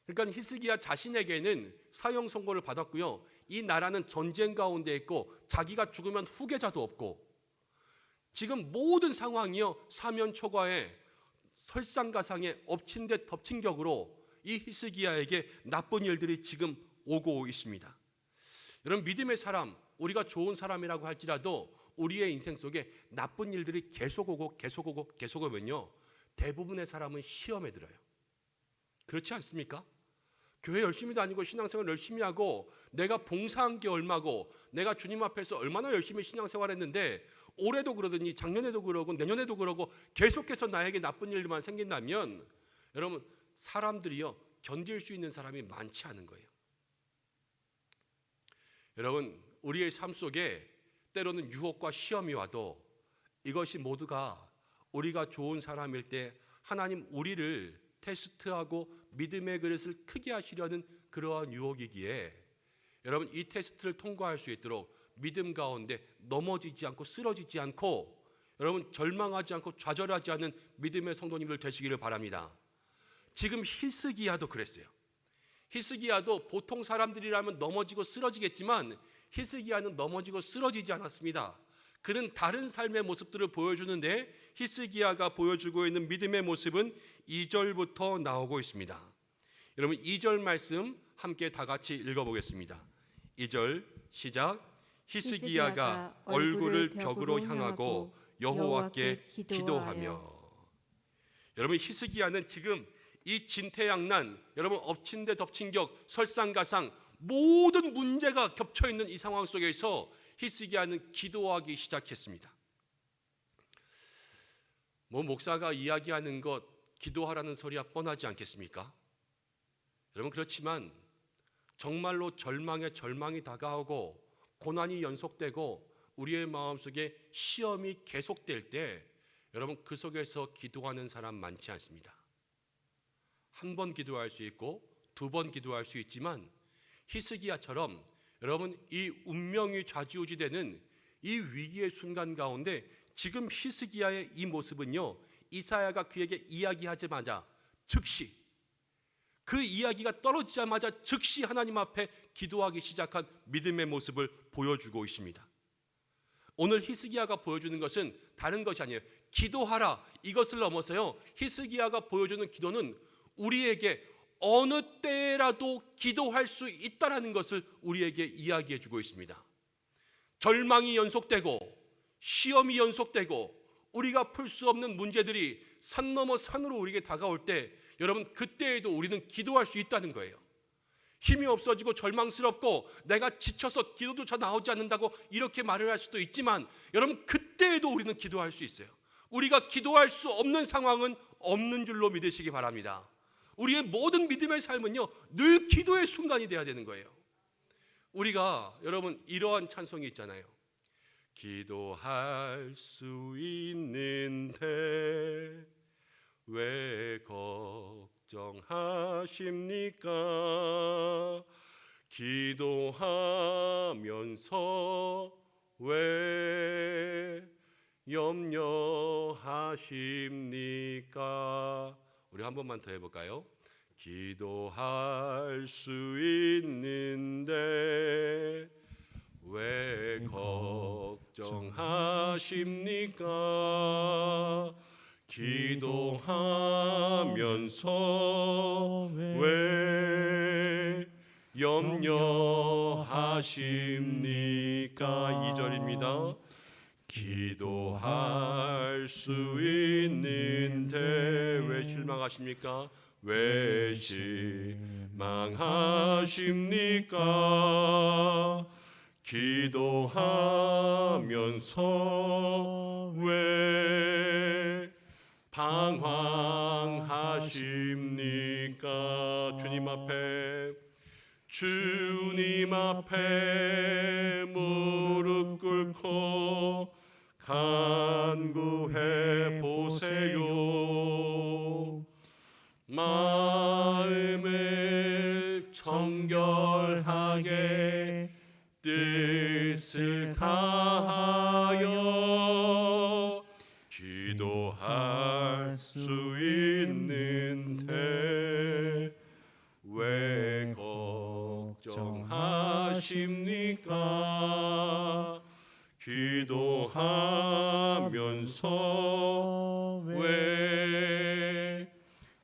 그러니까 히스기야 자신에게는 사형 선고를 받았고요. 이 나라는 전쟁 가운데 있고 자기가 죽으면 후계자도 없고 지금 모든 상황이요 사면초가에 설상가상에 엎친 데 덮친 격으로 이 히스기야에게 나쁜 일들이 지금 오고 있습니다. 여러분 믿음의 사람 우리가 좋은 사람이라고 할지라도 우리의 인생 속에 나쁜 일들이 계속 오면요 대부분의 사람은 시험에 들어요. 그렇지 않습니까? 교회 열심히 다니고 신앙생활 열심히 하고 내가 봉사한 게 얼마고 내가 주님 앞에서 얼마나 열심히 신앙생활했는데 올해도 그러더니 작년에도 그러고 내년에도 그러고 계속해서 나에게 나쁜 일만 생긴다면 여러분 사람들이요 견딜 수 있는 사람이 많지 않은 거예요. 여러분 우리의 삶 속에 때로는 유혹과 시험이 와도 이것이 모두가 우리가 좋은 사람일 때 하나님 우리를 테스트하고 믿음의 그릇을 크게 하시려는 그러한 유혹이기에 여러분 이 테스트를 통과할 수 있도록 믿음 가운데 넘어지지 않고 쓰러지지 않고 여러분 절망하지 않고 좌절하지 않는 믿음의 성도님들 되시기를 바랍니다. 지금 히스기야도 그랬어요. 히스기야도 보통 사람들이라면 넘어지고 쓰러지겠지만 히스기야는 넘어지고 쓰러지지 않았습니다. 그는 다른 삶의 모습들을 보여주는데 히스기야가 보여주고 있는 믿음의 모습은 2절부터 나오고 있습니다. 여러분 2절 말씀 함께 다 같이 읽어보겠습니다. 2절 시작. 히스기야가 얼굴을 벽으로 향하고 여호와께 기도하며. 여러분 히스기야는 지금 이 진퇴양난 여러분 엎친 데 덮친 격 설상가상 모든 문제가 겹쳐있는 이 상황 속에서 히스기야는 기도하기 시작했습니다. 목사가 이야기하는 것 기도하라는 소리야 뻔하지 않겠습니까? 여러분 그렇지만 정말로 절망이 다가오고 고난이 연속되고 우리의 마음속에 시험이 계속될 때 여러분 그 속에서 기도하는 사람 많지 않습니다. 한 번 기도할 수 있고 두 번 기도할 수 있지만 히스기야처럼 여러분 이 운명이 좌지우지되는 이 위기의 순간 가운데 지금 히스기야의 이 모습은요 이사야가 그에게 이야기하자마자 즉시 그 이야기가 떨어지자마자 즉시 하나님 앞에 기도하기 시작한 믿음의 모습을 보여주고 있습니다. 오늘 히스기야가 보여주는 것은 다른 것이 아니에요. 기도하라 이것을 넘어서요 히스기야가 보여주는 기도는 우리에게 어느 때라도 기도할 수 있다는 것을 우리에게 이야기해 주고 있습니다. 절망이 연속되고 시험이 연속되고 우리가 풀 수 없는 문제들이 산 넘어 산으로 우리에게 다가올 때 여러분 그때에도 우리는 기도할 수 있다는 거예요. 힘이 없어지고 절망스럽고 내가 지쳐서 기도조차 나오지 않는다고 이렇게 말을 할 수도 있지만 여러분 그때에도 우리는 기도할 수 있어요. 우리가 기도할 수 없는 상황은 없는 줄로 믿으시기 바랍니다. 우리의 모든 믿음의 삶은요 늘 기도의 순간이 돼야 되는 거예요. 우리가 여러분 이러한 찬송이 있잖아요. 기도할 수 있는데 왜 걱정하십니까? 기도하면서 왜 염려하십니까? 우리 한 번만 더 해볼까요? 기도할 수 있는데 왜 걱정하십니까? 기도하면서 왜 염려하십니까? 2절입니다. 기도할 수 있는데 왜 실망하십니까? 왜 실망하십니까? 기도하면서 왜 방황하십니까? 주님 앞에 무릎 꿇고 간구해 보세요. 마음을 정결하게 뜻을 다하여 기도할 수 있는데 왜 걱정하십니까? 기도하면서 왜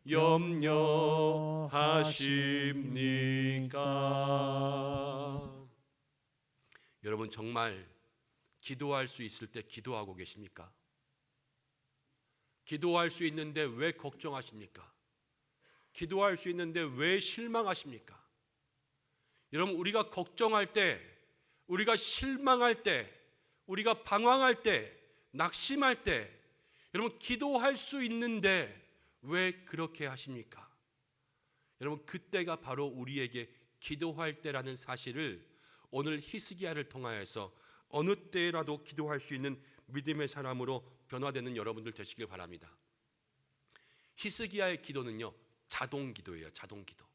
염려하십니까? 여러분 정말 기도할 수 있을 때 기도하고 계십니까? 기도할 수 있는데 왜 걱정하십니까? 기도할 수 있는데 왜 실망하십니까? 여러분 우리가 걱정할 때, 우리가 실망할 때, 우리가 방황할 때, 낙심할 때 여러분 기도할 수 있는데 왜 그렇게 하십니까? 여러분 그때가 바로 우리에게 기도할 때라는 사실을 오늘 히스기야를 통하여서 어느 때라도 기도할 수 있는 믿음의 사람으로 변화되는 여러분들 되시길 바랍니다. 히스기야의 기도는요 자동 기도예요. 자동 기도.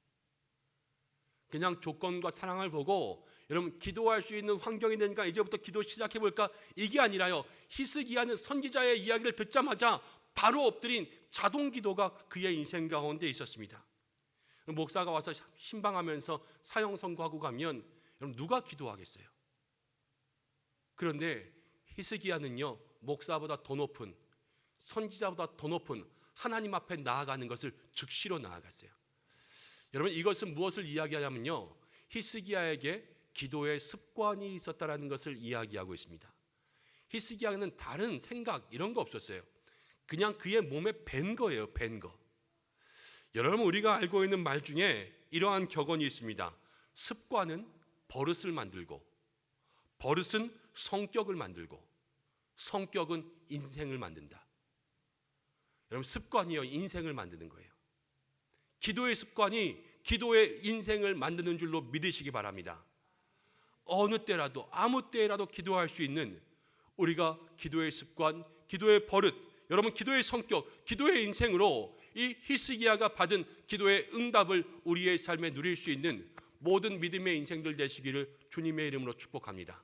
그냥 조건과 상황을 보고 여러분 기도할 수 있는 환경이 되니까 이제부터 기도 시작해 볼까? 이게 아니라요. 히스기야는 선지자의 이야기를 듣자마자 바로 엎드린 자동 기도가 그의 인생 가운데 있었습니다. 목사가 와서 신방하면서 사형 선고하고 가면 여러분 누가 기도하겠어요? 그런데 히스기야는요 목사보다 더 높은, 선지자보다 더 높은 하나님 앞에 나아가는 것을 즉시로 나아갔어요. 여러분 이것은 무엇을 이야기하냐면요 히스기야에게 기도의 습관이 있었다라는 것을 이야기하고 있습니다. 히스기야는 다른 생각 이런 거 없었어요. 그냥 그의 몸에 밴 거예요. 밴 거. 여러분 우리가 알고 있는 말 중에 이러한 격언이 있습니다. 습관은 버릇을 만들고, 버릇은 성격을 만들고, 성격은 인생을 만든다. 여러분 습관이요 인생을 만드는 거예요. 기도의 습관이 기도의 인생을 만드는 줄로 믿으시기 바랍니다. 어느 때라도 아무 때라도 기도할 수 있는 우리가 기도의 습관, 기도의 버릇, 여러분 기도의 성격, 기도의 인생으로 이 히스기야가 받은 기도의 응답을 우리의 삶에 누릴 수 있는 모든 믿음의 인생들 되시기를 주님의 이름으로 축복합니다.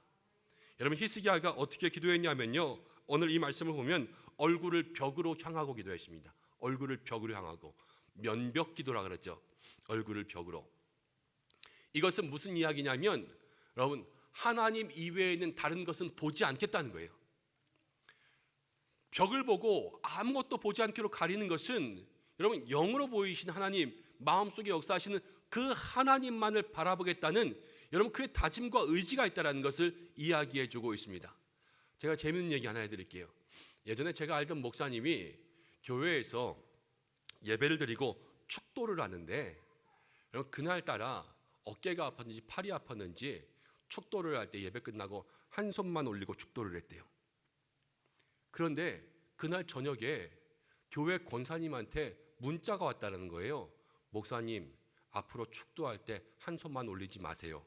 여러분 히스기야가 어떻게 기도했냐면요 오늘 이 말씀을 보면 얼굴을 벽으로 향하고 기도했습니다. 얼굴을 벽으로 향하고 면벽 기도라 그러죠. 얼굴을 벽으로. 이것은 무슨 이야기냐면 여러분 하나님 이외에 있는 다른 것은 보지 않겠다는 거예요. 벽을 보고 아무것도 보지 않기로 가리는 것은 여러분 영으로 보이신 하나님, 마음속에 역사하시는 그 하나님만을 바라보겠다는 여러분 그의 다짐과 의지가 있다는 것을 이야기해 주고 있습니다. 제가 재밌는 얘기 하나 해드릴게요. 예전에 제가 알던 목사님이 교회에서 예배를 드리고 축도를 하는데 여러분 그날따라 어깨가 아팠는지 팔이 아팠는지 축도를 할 때 예배 끝나고 한 손만 올리고 축도를 했대요. 그런데 그날 저녁에 교회 권사님한테 문자가 왔다는 거예요. 목사님 앞으로 축도할 때 한 손만 올리지 마세요.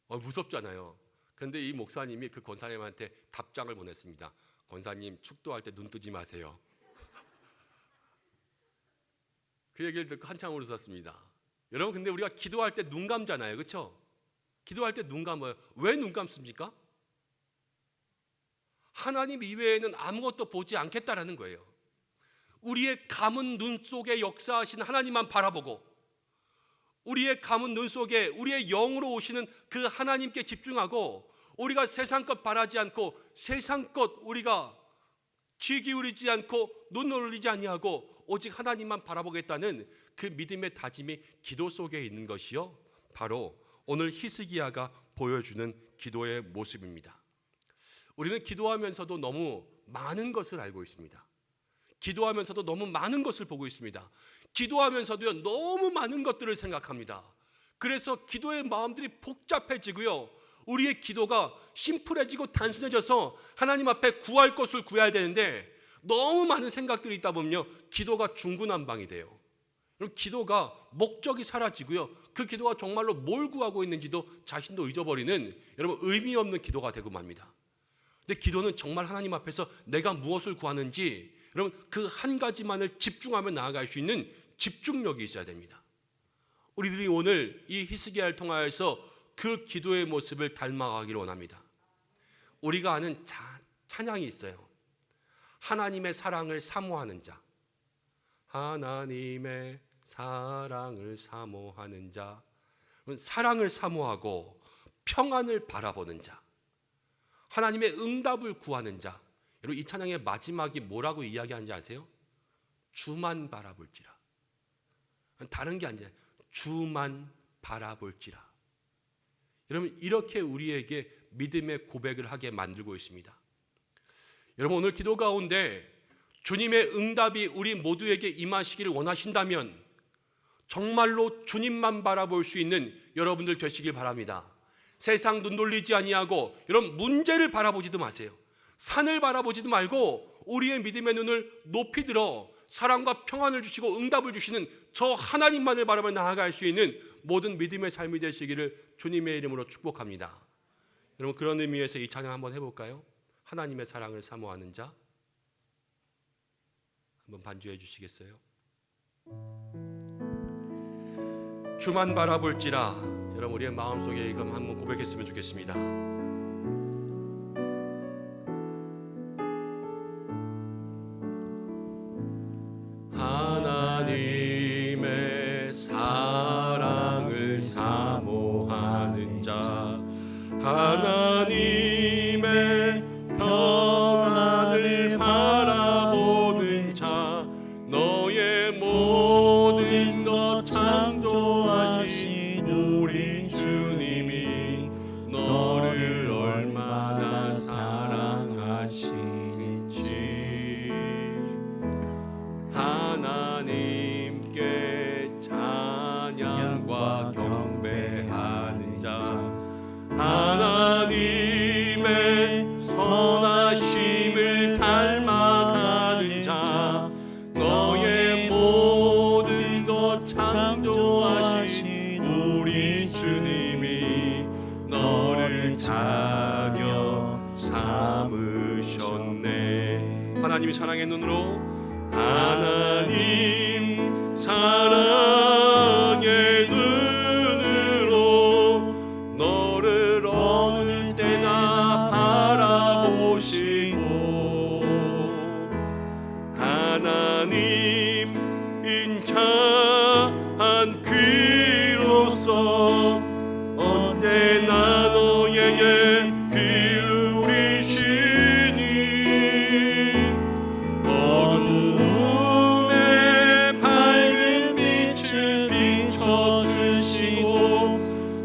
무섭잖아요. 그런데 이 목사님이 그 권사님한테 답장을 보냈습니다. 권사님 축도할 때 눈 뜨지 마세요. 그 얘기를 듣고 한참 웃었습니다. 여러분, 근데 우리가 기도할 때 눈 감잖아요, 그렇죠? 기도할 때 눈 감아요. 왜 눈 감습니까? 하나님 이외에는 아무것도 보지 않겠다라는 거예요. 우리의 감은 눈 속에 역사하신 하나님만 바라보고, 우리의 감은 눈 속에 우리의 영으로 오시는 그 하나님께 집중하고, 우리가 세상 것 바라지 않고 세상 것 우리가 귀 기울이지 않고 눈 올리지 아니하고 오직 하나님만 바라보겠다는 그 믿음의 다짐이 기도 속에 있는 것이요, 바로 오늘 히스기야가 보여주는 기도의 모습입니다. 우리는 기도하면서도 너무 많은 것을 알고 있습니다. 기도하면서도 너무 많은 것을 보고 있습니다. 기도하면서도요, 너무 많은 것들을 생각합니다. 그래서 기도의 마음들이 복잡해지고요, 우리의 기도가 심플해지고 단순해져서 하나님 앞에 구할 것을 구해야 되는데 너무 많은 생각들이 있다 보면요, 기도가 중구난방이 돼요. 그럼 기도가 목적이 사라지고요, 그 기도가 정말로 뭘 구하고 있는지도 자신도 잊어버리는, 여러분, 의미 없는 기도가 되고 맙니다. 근데 기도는 정말 하나님 앞에서 내가 무엇을 구하는지, 여러분, 그 한 가지만을 집중하며 나아갈 수 있는 집중력이 있어야 됩니다. 우리들이 오늘 이 히스기야를 통하여서 그 기도의 모습을 닮아가기를 원합니다. 우리가 아는 찬양이 있어요. 하나님의 사랑을 사모하는 자, 하나님의 사랑을 사모하는 자, 사랑을 사모하고 평안을 바라보는 자, 하나님의 응답을 구하는 자. 여러분, 이 찬양의 마지막이 뭐라고 이야기하는지 아세요? 주만 바라볼지라. 다른 게 아니라 주만 바라볼지라. 여러분, 이렇게 우리에게 믿음의 고백을 하게 만들고 있습니다. 여러분, 오늘 기도 가운데 주님의 응답이 우리 모두에게 임하시기를 원하신다면 정말로 주님만 바라볼 수 있는 여러분들 되시길 바랍니다. 세상 눈 돌리지 아니하고, 여러분, 문제를 바라보지도 마세요. 산을 바라보지도 말고 우리의 믿음의 눈을 높이 들어 사랑과 평안을 주시고 응답을 주시는 저 하나님만을 바라보며 나아갈 수 있는 모든 믿음의 삶이 되시기를 주님의 이름으로 축복합니다. 여러분, 그런 의미에서 이 찬양 한번 해볼까요? 하나님의 사랑을 사모하는 자. 한번 반주해 주시겠어요? 주만 바라볼지라. 여러분, 우리의 마음속에 이거 한번 고백했으면 좋겠습니다. 하나님의 사랑을 사모하는 자, 하나님의 평안을 바라보는 자, 너의 모든 것 창조하신 우리 주님이 너를 얼마나 사랑하시는지, 하나님께 찬양과 경배하는 자, 하나님의 선하심을 닮아가는 자, 너의 모든 것 창조하신 우리 주님이 너를 자녀 삼으셨네. 하나님이 사랑의 눈으로, 하나님 사랑의 눈으로 너를 어느 때나 바라보시고, 하나님 인자한 귀로서 언제나 너에게 기울이시니, 어두움에 밝은 빛을 비춰주시고,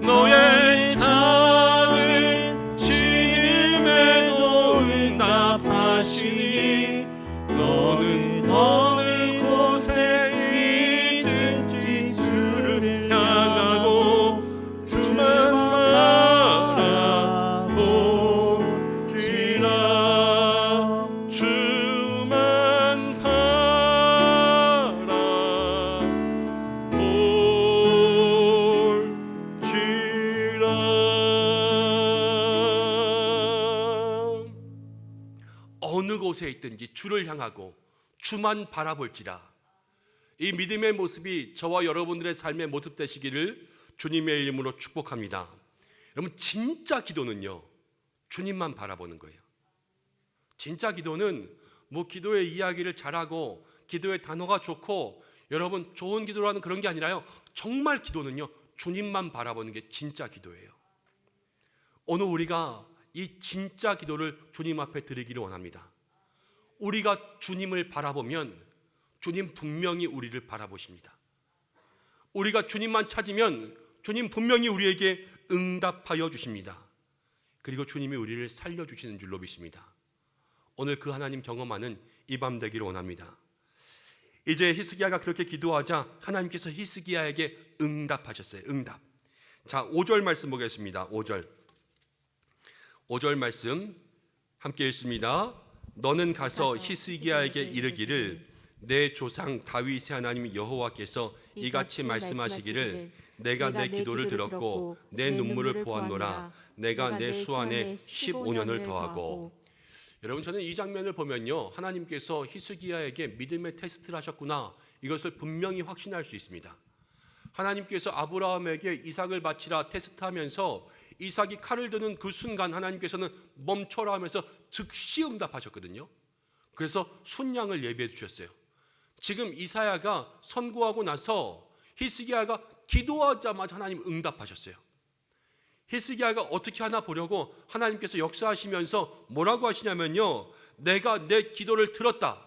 너의 작은 신임에도 응답하시니, 너는 어느 곳에 있든지 주를 향하고 주만 바라볼지라. 주만 바라볼지라. 어느 곳에 있든지 주를 향하고 주만 바라볼지라. 이 믿음의 모습이 저와 여러분들의 삶의 모습 되시기를 주님의 이름으로 축복합니다. 여러분, 진짜 기도는요, 주님만 바라보는 거예요. 진짜 기도는 뭐 기도의 이야기를 잘하고 기도의 단어가 좋고 여러분 좋은 기도라는 그런 게 아니라요, 정말 기도는요, 주님만 바라보는 게 진짜 기도예요. 오늘 우리가 이 진짜 기도를 주님 앞에 드리기를 원합니다. 우리가 주님을 바라보면 주님 분명히 우리를 바라보십니다. 우리가 주님만 찾으면 주님 분명히 우리에게 응답하여 주십니다. 그리고 주님이 우리를 살려주시는 줄로 믿습니다. 오늘 그 하나님 경험하는 이 밤 되기를 원합니다. 이제 히스기야가 그렇게 기도하자 하나님께서 히스기야에게 응답하셨어요. 응답. 자, 5절 말씀 보겠습니다. 5절 말씀 함께 읽습니다. 너는 가서 히스기야에게 이르기를 내 조상 다윗의 하나님 여호와께서 이같이 말씀하시기를 내가 내 기도를 들었고 내 눈물을 보았노라. 내가 내 수완에 15년을 더하고. 여러분, 저는 이 장면을 보면요, 하나님께서 히스기야에게 믿음의 테스트를 하셨구나, 이것을 분명히 확신할 수 있습니다. 하나님께서 아브라함에게 이삭을 바치라 테스트하면서 이삭이 칼을 드는 그 순간 하나님께서는 멈춰라 하면서 즉시 응답하셨거든요. 그래서 순양을 예비해 주셨어요. 지금 이사야가 선고하고 나서 히스기야가 기도하자마자 하나님 응답하셨어요. 히스기야가 어떻게 하나 보려고 하나님께서 역사하시면서 뭐라고 하시냐면요, 내가 내 기도를 들었다.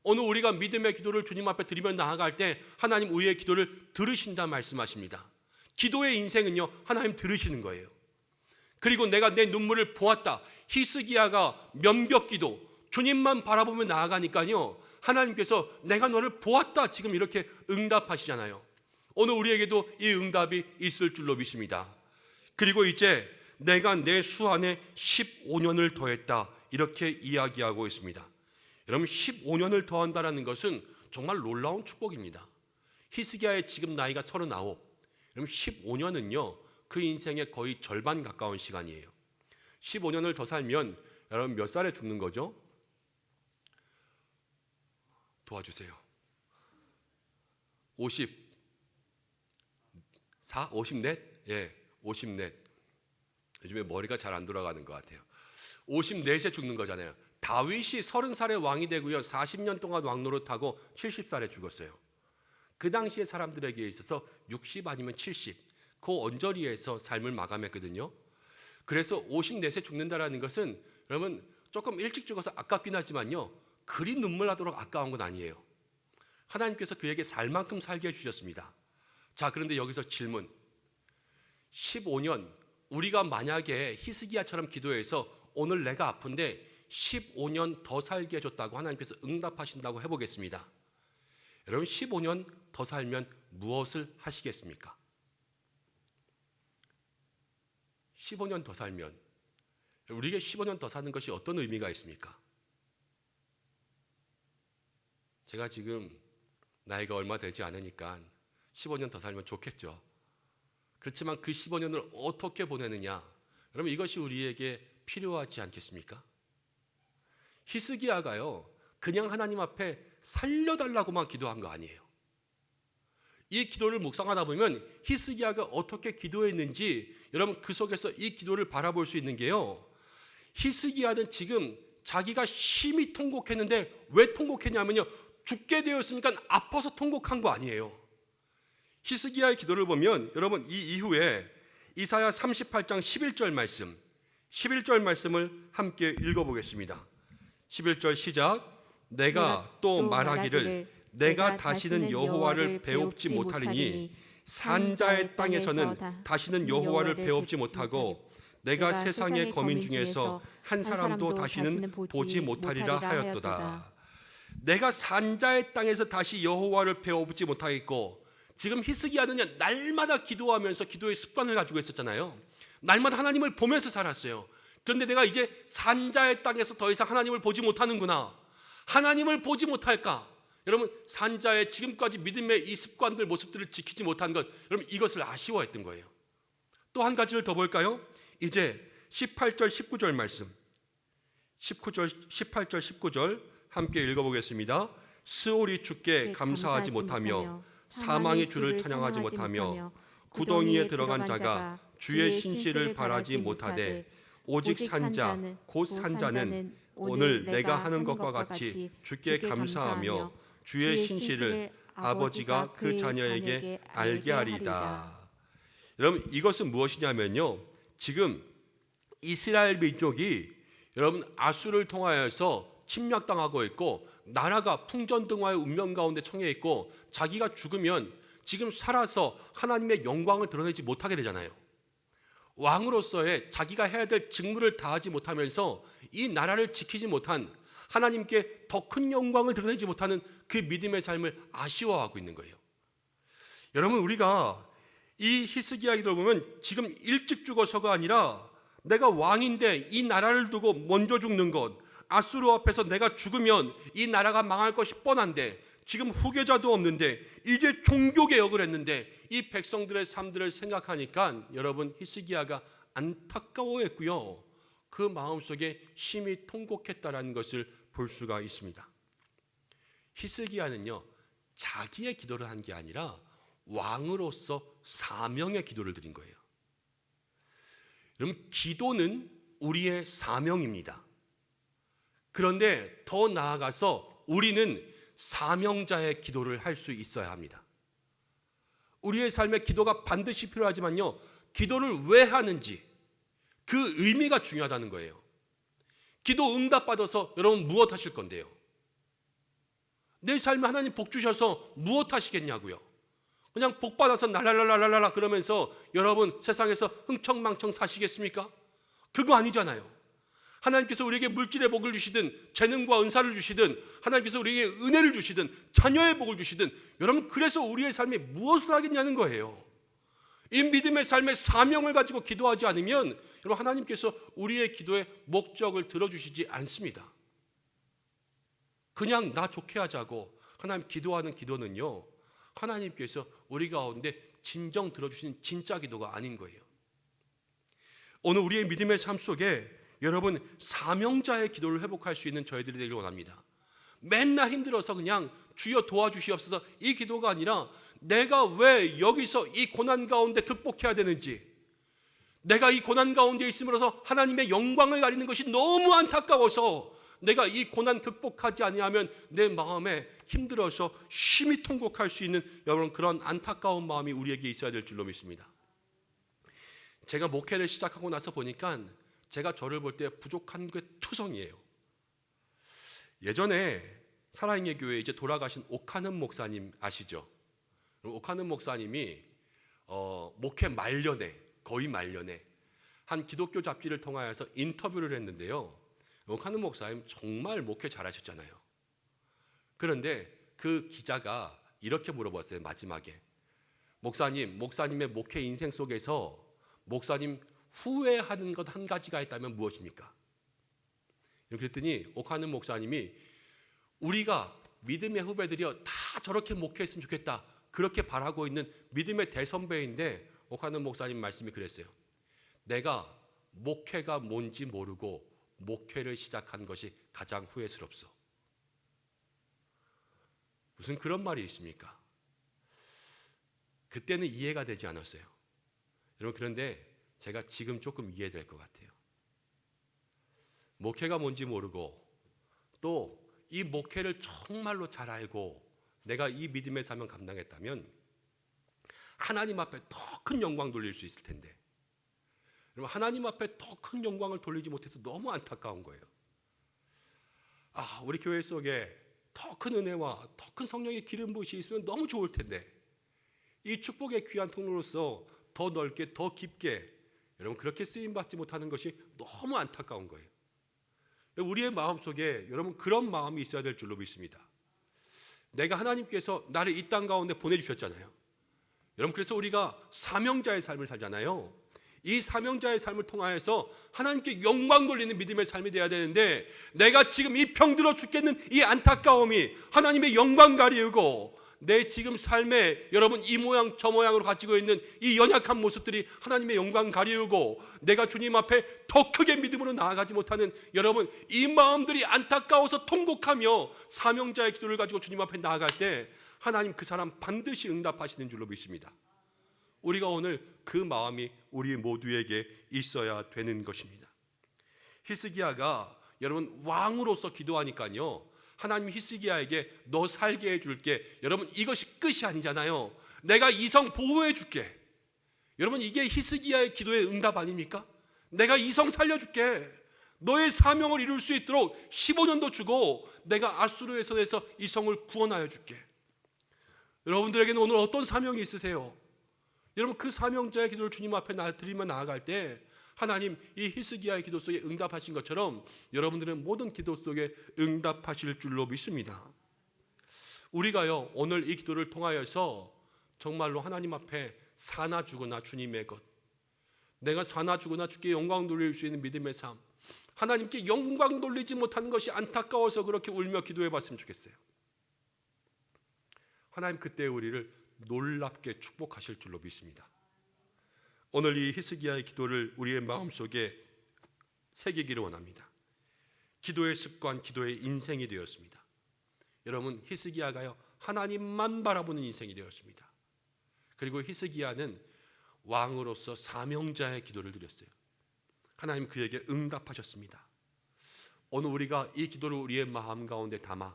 오늘 우리가 믿음의 기도를 주님 앞에 드리며 나아갈 때 하나님 우리의 기도를 들으신다 말씀하십니다. 기도의 인생은요, 하나님 들으시는 거예요. 그리고 내가 내 눈물을 보았다. 히스기야가 면벽기도, 주님만 바라보며 나아가니까요, 하나님께서 내가 너를 보았다 지금 이렇게 응답하시잖아요. 오늘 우리에게도 이 응답이 있을 줄로 믿습니다. 그리고 이제 내가 내 수완에 15년을 더했다 이렇게 이야기하고 있습니다. 여러분, 15년을 더한다는 것은 정말 놀라운 축복입니다. 히스기야의 지금 나이가 39. 여러분, 15년은요 그 인생의 거의 절반 가까운 시간이에요. 15년을 더 살면 여러분 몇 살에 죽는 거죠? 도와주세요. 54? 54? 예, 54. 요즘에 머리가 잘 안 돌아가는 것 같아요. 54세 죽는 거잖아요. 다윗이 30살에 왕이 되고요, 40년 동안 왕노릇하고 70살에 죽었어요. 그 당시의 사람들에게 있어서 60 아니면 70, 그 언저리에서 삶을 마감했거든요. 그래서 54세 죽는다라는 것은 여러분 조금 일찍 죽어서 아깝긴 하지만요, 그리 눈물 나도록 아까운 건 아니에요. 하나님께서 그에게 살 만큼 살게 해주셨습니다. 자, 그런데 여기서 질문. 15년, 우리가 만약에 히스기야처럼 기도해서 오늘 내가 아픈데 15년 더 살게 해줬다고 하나님께서 응답하신다고 해보겠습니다. 여러분, 15년 더 살면 무엇을 하시겠습니까? 15년 더 살면 우리에게 15년 더 사는 것이 어떤 의미가 있습니까? 제가 지금 나이가 얼마 되지 않으니까 15년 더 살면 좋겠죠. 그렇지만 그 15년을 어떻게 보내느냐, 여러분 이것이 우리에게 필요하지 않겠습니까? 히스기야가요 그냥 하나님 앞에 살려달라고만 기도한 거 아니에요. 이 기도를 묵상하다 보면 히스기야가 어떻게 기도했는지 여러분 그 속에서 이 기도를 바라볼 수 있는 게요, 히스기야는 지금 자기가 심히 통곡했는데 왜 통곡했냐면요, 죽게 되었으니까 아파서 통곡한 거 아니에요. 히스기야의 기도를 보면 여러분 이 이후에 이사야 38장 11절 말씀, 11절 말씀을 함께 읽어보겠습니다. 11절 시작. 내가 또 말하기를 내가 다시는 여호와를 배웁지 못하리니 산자의 땅에서는 다시는 여호와를 배웁지 못하고 내가 세상의 거민 중에서 한 사람도 다시는 보지 못하리라 하였도다. 내가 산자의 땅에서 다시 여호와를 배워보지 못하겠고, 지금 히스기야는 날마다 기도하면서 기도의 습관을 가지고 있었잖아요. 날마다 하나님을 보면서 살았어요. 그런데 내가 이제 산자의 땅에서 더 이상 하나님을 보지 못하는구나. 하나님을 보지 못할까? 여러분, 산자의 지금까지 믿음의 이 습관들, 모습들을 지키지 못한 것, 여러분 이것을 아쉬워했던 거예요. 또 한 가지를 더 볼까요? 이제 18절 19절 말씀, 18절 19절 함께 읽어보겠습니다. 스올이 주께 감사하지 못하며 사망의 주를 찬양하지 못하며 구덩이에 들어간 자가 주의 신실을 바라지 못하되 오직 산자 곧 산자는 오늘 내가 하는 것과 같이 주께 감사하며 주의 신실을 아버지가 그 자녀에게 알게 하리이다. 여러분, 이것은 무엇이냐면요, 지금 이스라엘 민족이 여러분 아수를 통하여서 침략당하고 있고 나라가 풍전등화의 운명 가운데 처해 있고 자기가 죽으면 지금 살아서 하나님의 영광을 드러내지 못하게 되잖아요. 왕으로서의 자기가 해야 될 직무를 다하지 못하면서 이 나라를 지키지 못한, 하나님께 더 큰 영광을 드러내지 못하는 그 믿음의 삶을 아쉬워하고 있는 거예요. 여러분, 우리가 이 히스기야 기도를 보면 지금 일찍 죽어서가 아니라 내가 왕인데 이 나라를 두고 먼저 죽는 것, 아수르 앞에서 내가 죽으면 이 나라가 망할 것이 뻔한데 지금 후계자도 없는데 이제 종교개혁을 했는데 이 백성들의 삶들을 생각하니까 여러분, 히스기야가 안타까워했고요, 그 마음속에 심히 통곡했다라는 것을 볼 수가 있습니다. 히스기야는요, 자기의 기도를 한 게 아니라 왕으로서 사명의 기도를 드린 거예요. 여러분, 기도는 우리의 사명입니다. 그런데 더 나아가서 우리는 사명자의 기도를 할 수 있어야 합니다. 우리의 삶에 기도가 반드시 필요하지만요, 기도를 왜 하는지 그 의미가 중요하다는 거예요. 기도 응답받아서 여러분 무엇 하실 건데요? 내 삶에 하나님 복 주셔서 무엇 하시겠냐고요? 그냥 복 받아서 날랄랄랄랄라 그러면서 여러분 세상에서 흥청망청 사시겠습니까? 그거 아니잖아요. 하나님께서 우리에게 물질의 복을 주시든 재능과 은사를 주시든 하나님께서 우리에게 은혜를 주시든 자녀의 복을 주시든 여러분, 그래서 우리의 삶에 무엇을 하겠냐는 거예요. 이 믿음의 삶의 사명을 가지고 기도하지 않으면 여러분, 하나님께서 우리의 기도의 목적을 들어주시지 않습니다. 그냥 나 좋게 하자고 하나님 기도하는 기도는요, 하나님께서 우리 가운데 진정 들어주시는 진짜 기도가 아닌 거예요. 오늘 우리의 믿음의 삶 속에 여러분, 사명자의 기도를 회복할 수 있는 저희들이 되길 원합니다. 맨날 힘들어서 그냥 주여 도와주시옵소서 이 기도가 아니라 내가 왜 여기서 이 고난 가운데 극복해야 되는지, 내가 이 고난 가운데 있음으로써 하나님의 영광을 가리는 것이 너무 안타까워서 내가 이 고난 극복하지 아니하면 내 마음에 힘들어서 심히 통곡할 수 있는 여러분, 그런 안타까운 마음이 우리에게 있어야 될 줄로 믿습니다. 제가 목회를 시작하고 나서 보니까 제가 저를 볼 때 부족한 게 투성이에요. 예전에 살아있는 교회 이제 돌아가신 오카는 목사님 아시죠? 오카는 목사님이 목회 말년에, 거의 말년에 한 기독교 잡지를 통하여서 인터뷰를 했는데요, 오카는 목사님 정말 목회 잘하셨잖아요. 그런데 그 기자가 이렇게 물어봤어요. 마지막에 목사님의 목회 인생 속에서 목사님 후회하는 것 한 가지가 있다면 무엇입니까? 그랬더니 오카는 목사님이 우리가 믿음의 후배들이여 다 저렇게 목회했으면 좋겠다, 그렇게 바라고 있는 믿음의 대선배인데 오카는 목사님 말씀이 그랬어요. 내가 목회가 뭔지 모르고 목회를 시작한 것이 가장 후회스럽소. 무슨 그런 말이 있습니까? 그때는 이해가 되지 않았어요. 여러분, 그런데 제가 지금 조금 이해될 것 같아요. 목회가 뭔지 모르고 또 이 목회를 정말로 잘 알고 내가 이 믿음의 사명 감당했다면 하나님 앞에 더 큰 영광 돌릴 수 있을 텐데, 여러분, 하나님 앞에 더 큰 영광을 돌리지 못해서 너무 안타까운 거예요. 우리 교회 속에 더 큰 은혜와 더 큰 성령의 기름 부으심이 있으면 너무 좋을 텐데 이 축복의 귀한 통로로서 더 넓게 더 깊게 여러분 그렇게 쓰임받지 못하는 것이 너무 안타까운 거예요. 우리의 마음속에 여러분 그런 마음이 있어야 될 줄로 믿습니다. 내가 하나님께서 나를 이 땅 가운데 보내주셨잖아요. 여러분, 그래서 우리가 사명자의 삶을 살잖아요. 이 사명자의 삶을 통하여서 하나님께 영광 돌리는 믿음의 삶이 되어야 되는데 내가 지금 이 병들어 죽겠는 이 안타까움이 하나님의 영광 가리우고 내 지금 삶에 여러분 이 모양 저 모양으로 가지고 있는 이 연약한 모습들이 하나님의 영광 가리우고 내가 주님 앞에 더 크게 믿음으로 나아가지 못하는 여러분 이 마음들이 안타까워서 통곡하며 사명자의 기도를 가지고 주님 앞에 나아갈 때 하나님 그 사람 반드시 응답하시는 줄로 믿습니다. 우리가 오늘 그 마음이 우리 모두에게 있어야 되는 것입니다. 히스기야가 여러분 왕으로서 기도하니까요, 하나님 히스기야에게 너 살게 해줄게. 여러분 이것이 끝이 아니잖아요. 내가 이성 보호해 줄게. 여러분 이게 히스기야의 기도의 응답 아닙니까? 내가 이성 살려줄게. 너의 사명을 이룰 수 있도록 15년도 주고 내가 아수르의 손에서 이 성을 구원하여 줄게. 여러분들에게는 오늘 어떤 사명이 있으세요? 여러분 그 사명자의 기도를 주님 앞에 드리며 나아갈 때 하나님 이 히스기야의 기도 속에 응답하신 것처럼 여러분들은 모든 기도 속에 응답하실 줄로 믿습니다. 우리가요 오늘 이 기도를 통하여서 정말로 하나님 앞에 사나 죽으나 주님의 것, 내가 사나 죽으나 주께 영광 돌릴 수 있는 믿음의 삶, 하나님께 영광 돌리지 못하는 것이 안타까워서 그렇게 울며 기도해 봤으면 좋겠어요. 하나님 그때 우리를 놀랍게 축복하실 줄로 믿습니다. 오늘 이 히스기야의 기도를 우리의 마음속에 새기기를 원합니다. 기도의 습관, 기도의 인생이 되었습니다. 여러분 히스기야가요 하나님만 바라보는 인생이 되었습니다. 그리고 히스기야는 왕으로서 사명자의 기도를 드렸어요. 하나님 그에게 응답하셨습니다. 오늘 우리가 이 기도를 우리의 마음 가운데 담아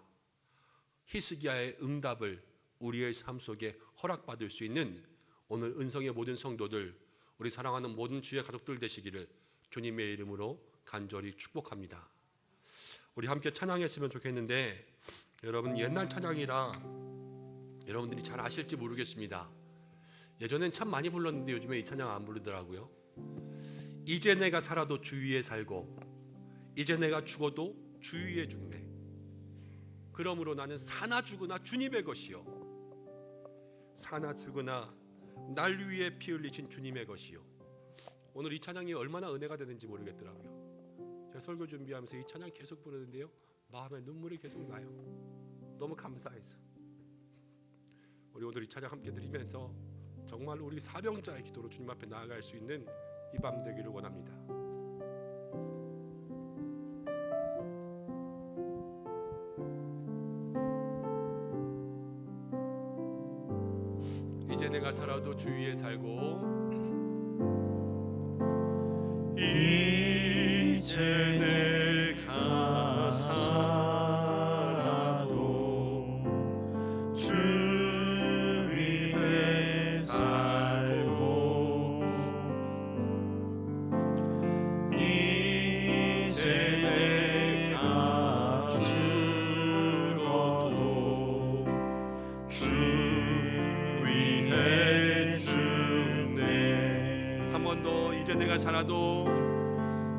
히스기야의 응답을 우리의 삶 속에 허락받을 수 있는 오늘 은성의 모든 성도들, 우리 사랑하는 모든 주의 가족들 되시기를 주님의 이름으로 간절히 축복합니다. 우리 함께 찬양했으면 좋겠는데 여러분 옛날 찬양이라 여러분들이 잘 아실지 모르겠습니다. 예전엔 참 많이 불렀는데 요즘에 이 찬양 안 부르더라고요. 이제 내가 살아도 주 위에 살고 이제 내가 죽어도 주 위에 죽네. 그러므로 나는 사나 죽으나 주님의 것이요 사나 죽으나 날 위해 피 흘리신 주님의 것이요. 오늘 이 찬양이 얼마나 은혜가 되는지 모르겠더라고요. 제가 설교 준비하면서 이 찬양 계속 부르는데요 마음에 눈물이 계속 나요. 너무 감사해서 우리 오늘 이 찬양 함께 드리면서 정말 우리 사명자의 기도로 주님 앞에 나아갈 수 있는 이 밤 되기를 원합니다. 이제 내가 살아도 주 위에 살고 이제 내가 살아도 주 위에 살고 이제 내가 죽어도 주 위에 죽네. 한 번 더 이제 내가 살아도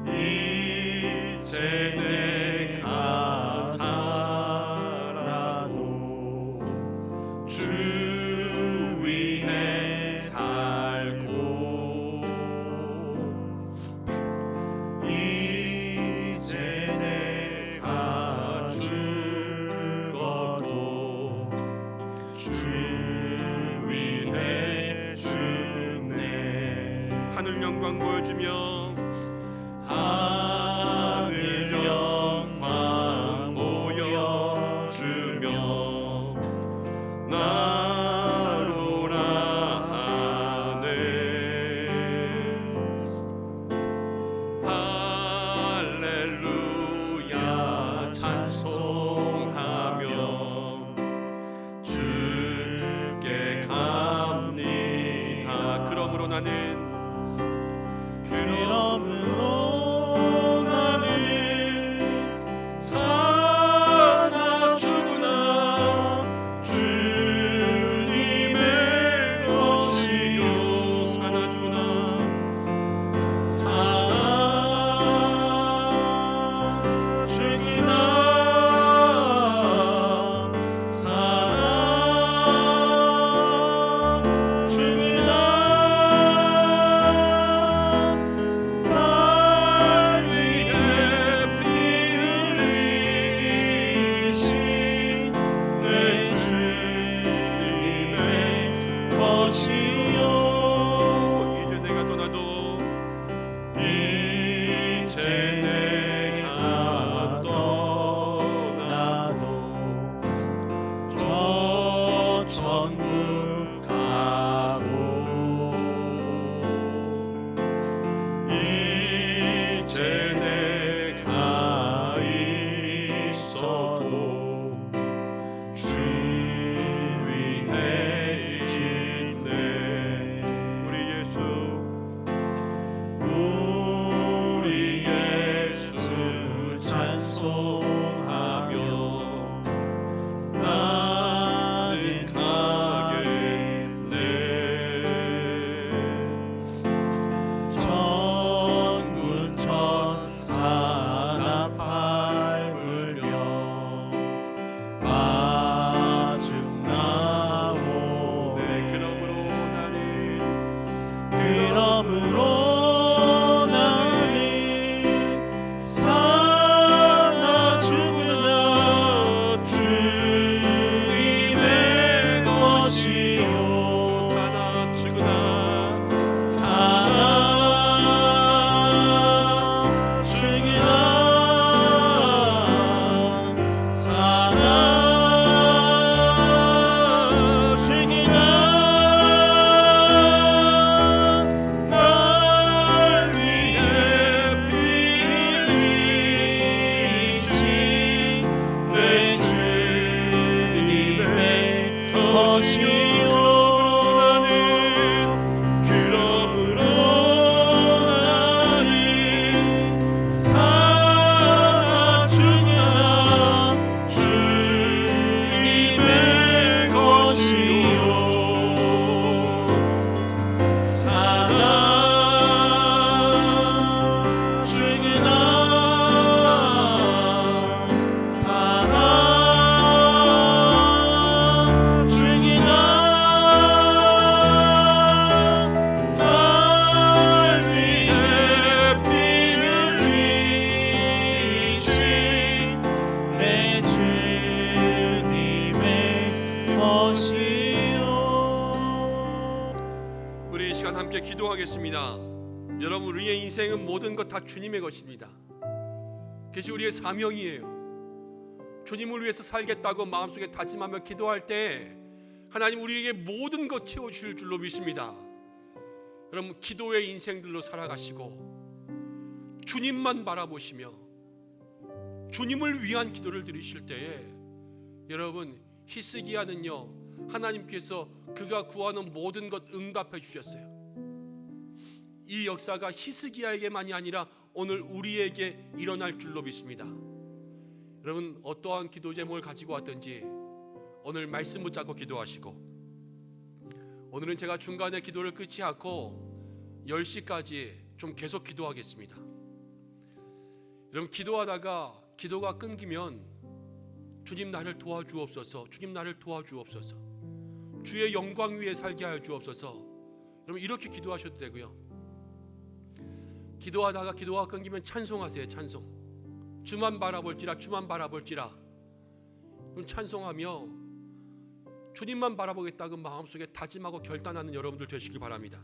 이제 내가 살아도 주 위에 살고 이제 내가 죽어도 주 위에 죽네. 하늘 영광 보여주며 하늘 영광 보여주며 나로라 하네. 할렐루야 찬송하며 주께 갑니다. 그러므로 나는 그러므로 것이요 그러므로 나는 살아 죽으나 주님의 것이요 살아 죽으나 살아 죽으나 날 위해 피 흘리신 내 주님의 것이요. 우리 이 시간 함께 기도하겠습니다. 여러분, 우리의 인생은 모든 것 다 주님의 것입니다. 그것이 우리의 사명이에요. 주님을 위해서 살겠다고 마음속에 다짐하며 기도할 때 하나님 우리에게 모든 것 채워주실 줄로 믿습니다. 여러분, 기도의 인생들로 살아가시고 주님만 바라보시며 주님을 위한 기도를 드리실 때에 여러분, 히스기야는요 하나님께서 그가 구하는 모든 것 응답해 주셨어요. 이 역사가 히스기야에게만이 아니라 오늘 우리에게 일어날 줄로 믿습니다. 여러분, 어떠한 기도 제목을 가지고 왔든지 오늘 말씀 붙잡고 기도하시고, 오늘은 제가 중간에 기도를 끊지 않고 10시까지 좀 계속 기도하겠습니다. 여러분, 기도하다가 기도가 끊기면 주님 나를 도와주옵소서, 주님 나를 도와주옵소서, 주의 영광 위에 살게 하여 주옵소서. 여러분, 이렇게 기도하셔도 되고요. 기도하다가 기도가 끊기면 찬송하세요. 찬송. 주만 바라볼지라, 주만 바라볼지라. 그럼 찬송하며 주님만 바라보겠다고 마음속에 다짐하고 결단하는 여러분들 되시길 바랍니다.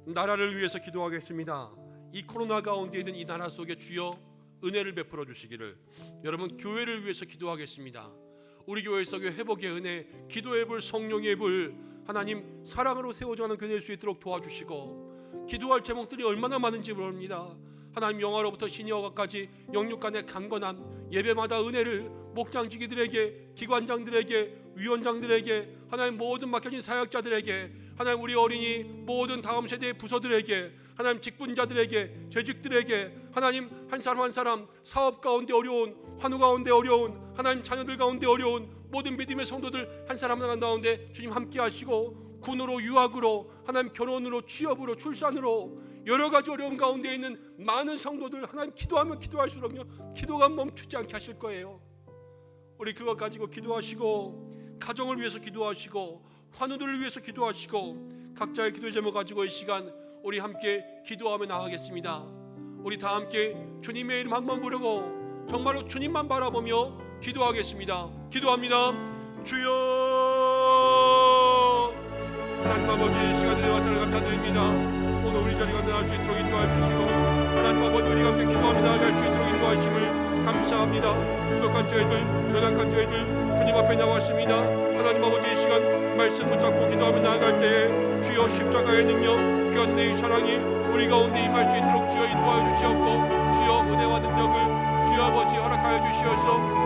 나라를 위해서 기도하겠습니다. 이 코로나 가운데 있는 이 나라 속에 주여 은혜를 베풀어 주시기를. 여러분, 교회를 위해서 기도하겠습니다. 우리 교회 속에 회복의 은혜, 기도의 불, 성령의 불, 하나님 사랑으로 세워져가는 교회 될 수 있도록 도와주시고, 기도할 제목들이 얼마나 많은지 모릅니다. 하나님, 영화로부터 신여가까지 영육간의 강건함, 예배마다 은혜를 목장지기들에게, 기관장들에게, 위원장들에게, 하나님 모든 맡겨진 사역자들에게, 하나님 우리 어린이 모든 다음 세대의 부서들에게, 하나님 직분자들에게, 재직들에게, 하나님 한 사람 한 사람 사업 가운데 어려운, 환우 가운데 어려운, 하나님 자녀들 가운데 어려운 모든 믿음의 성도들 한 사람 하나 가운데 주님 함께 하시고, 군으로, 유학으로, 하나님 결혼으로, 취업으로, 출산으로 여러 가지 어려움 가운데 있는 많은 성도들 하나님 기도하면 기도할수록요 기도가 멈추지 않게 하실 거예요. 우리 그것 가지고 기도하시고, 가정을 위해서 기도하시고, 환우들을 위해서 기도하시고, 각자의 기도 제목 가지고 이 시간 우리 함께 기도하며 나가겠습니다. 우리 다 함께 주님의 이름 한번 부르고 정말로 주님만 바라보며 기도하겠습니다. 기도합니다. 주여, 하나님 아버지, 이 시간에 와서 감사드립니다. 오늘 우리 자리가 나갈 수 있도록 인도해 주시고, 하나님 아버지, 우리가 함께 기도하며 나아갈 수 있도록 인도하심을 감사합니다. 부족한 저희들, 연약한 저희들 주님 앞에 나왔습니다. 하나님 아버지, 이 시간 말씀 붙잡고 기도하며 나아갈 때에 주여 십자가의 능력, 귀한 내 사랑이 우리 가운데 임할 수 있도록 주여 인도하여 주시옵고, 주여 은혜와 능력을 주여 아버지 허락하여 주시옵소서.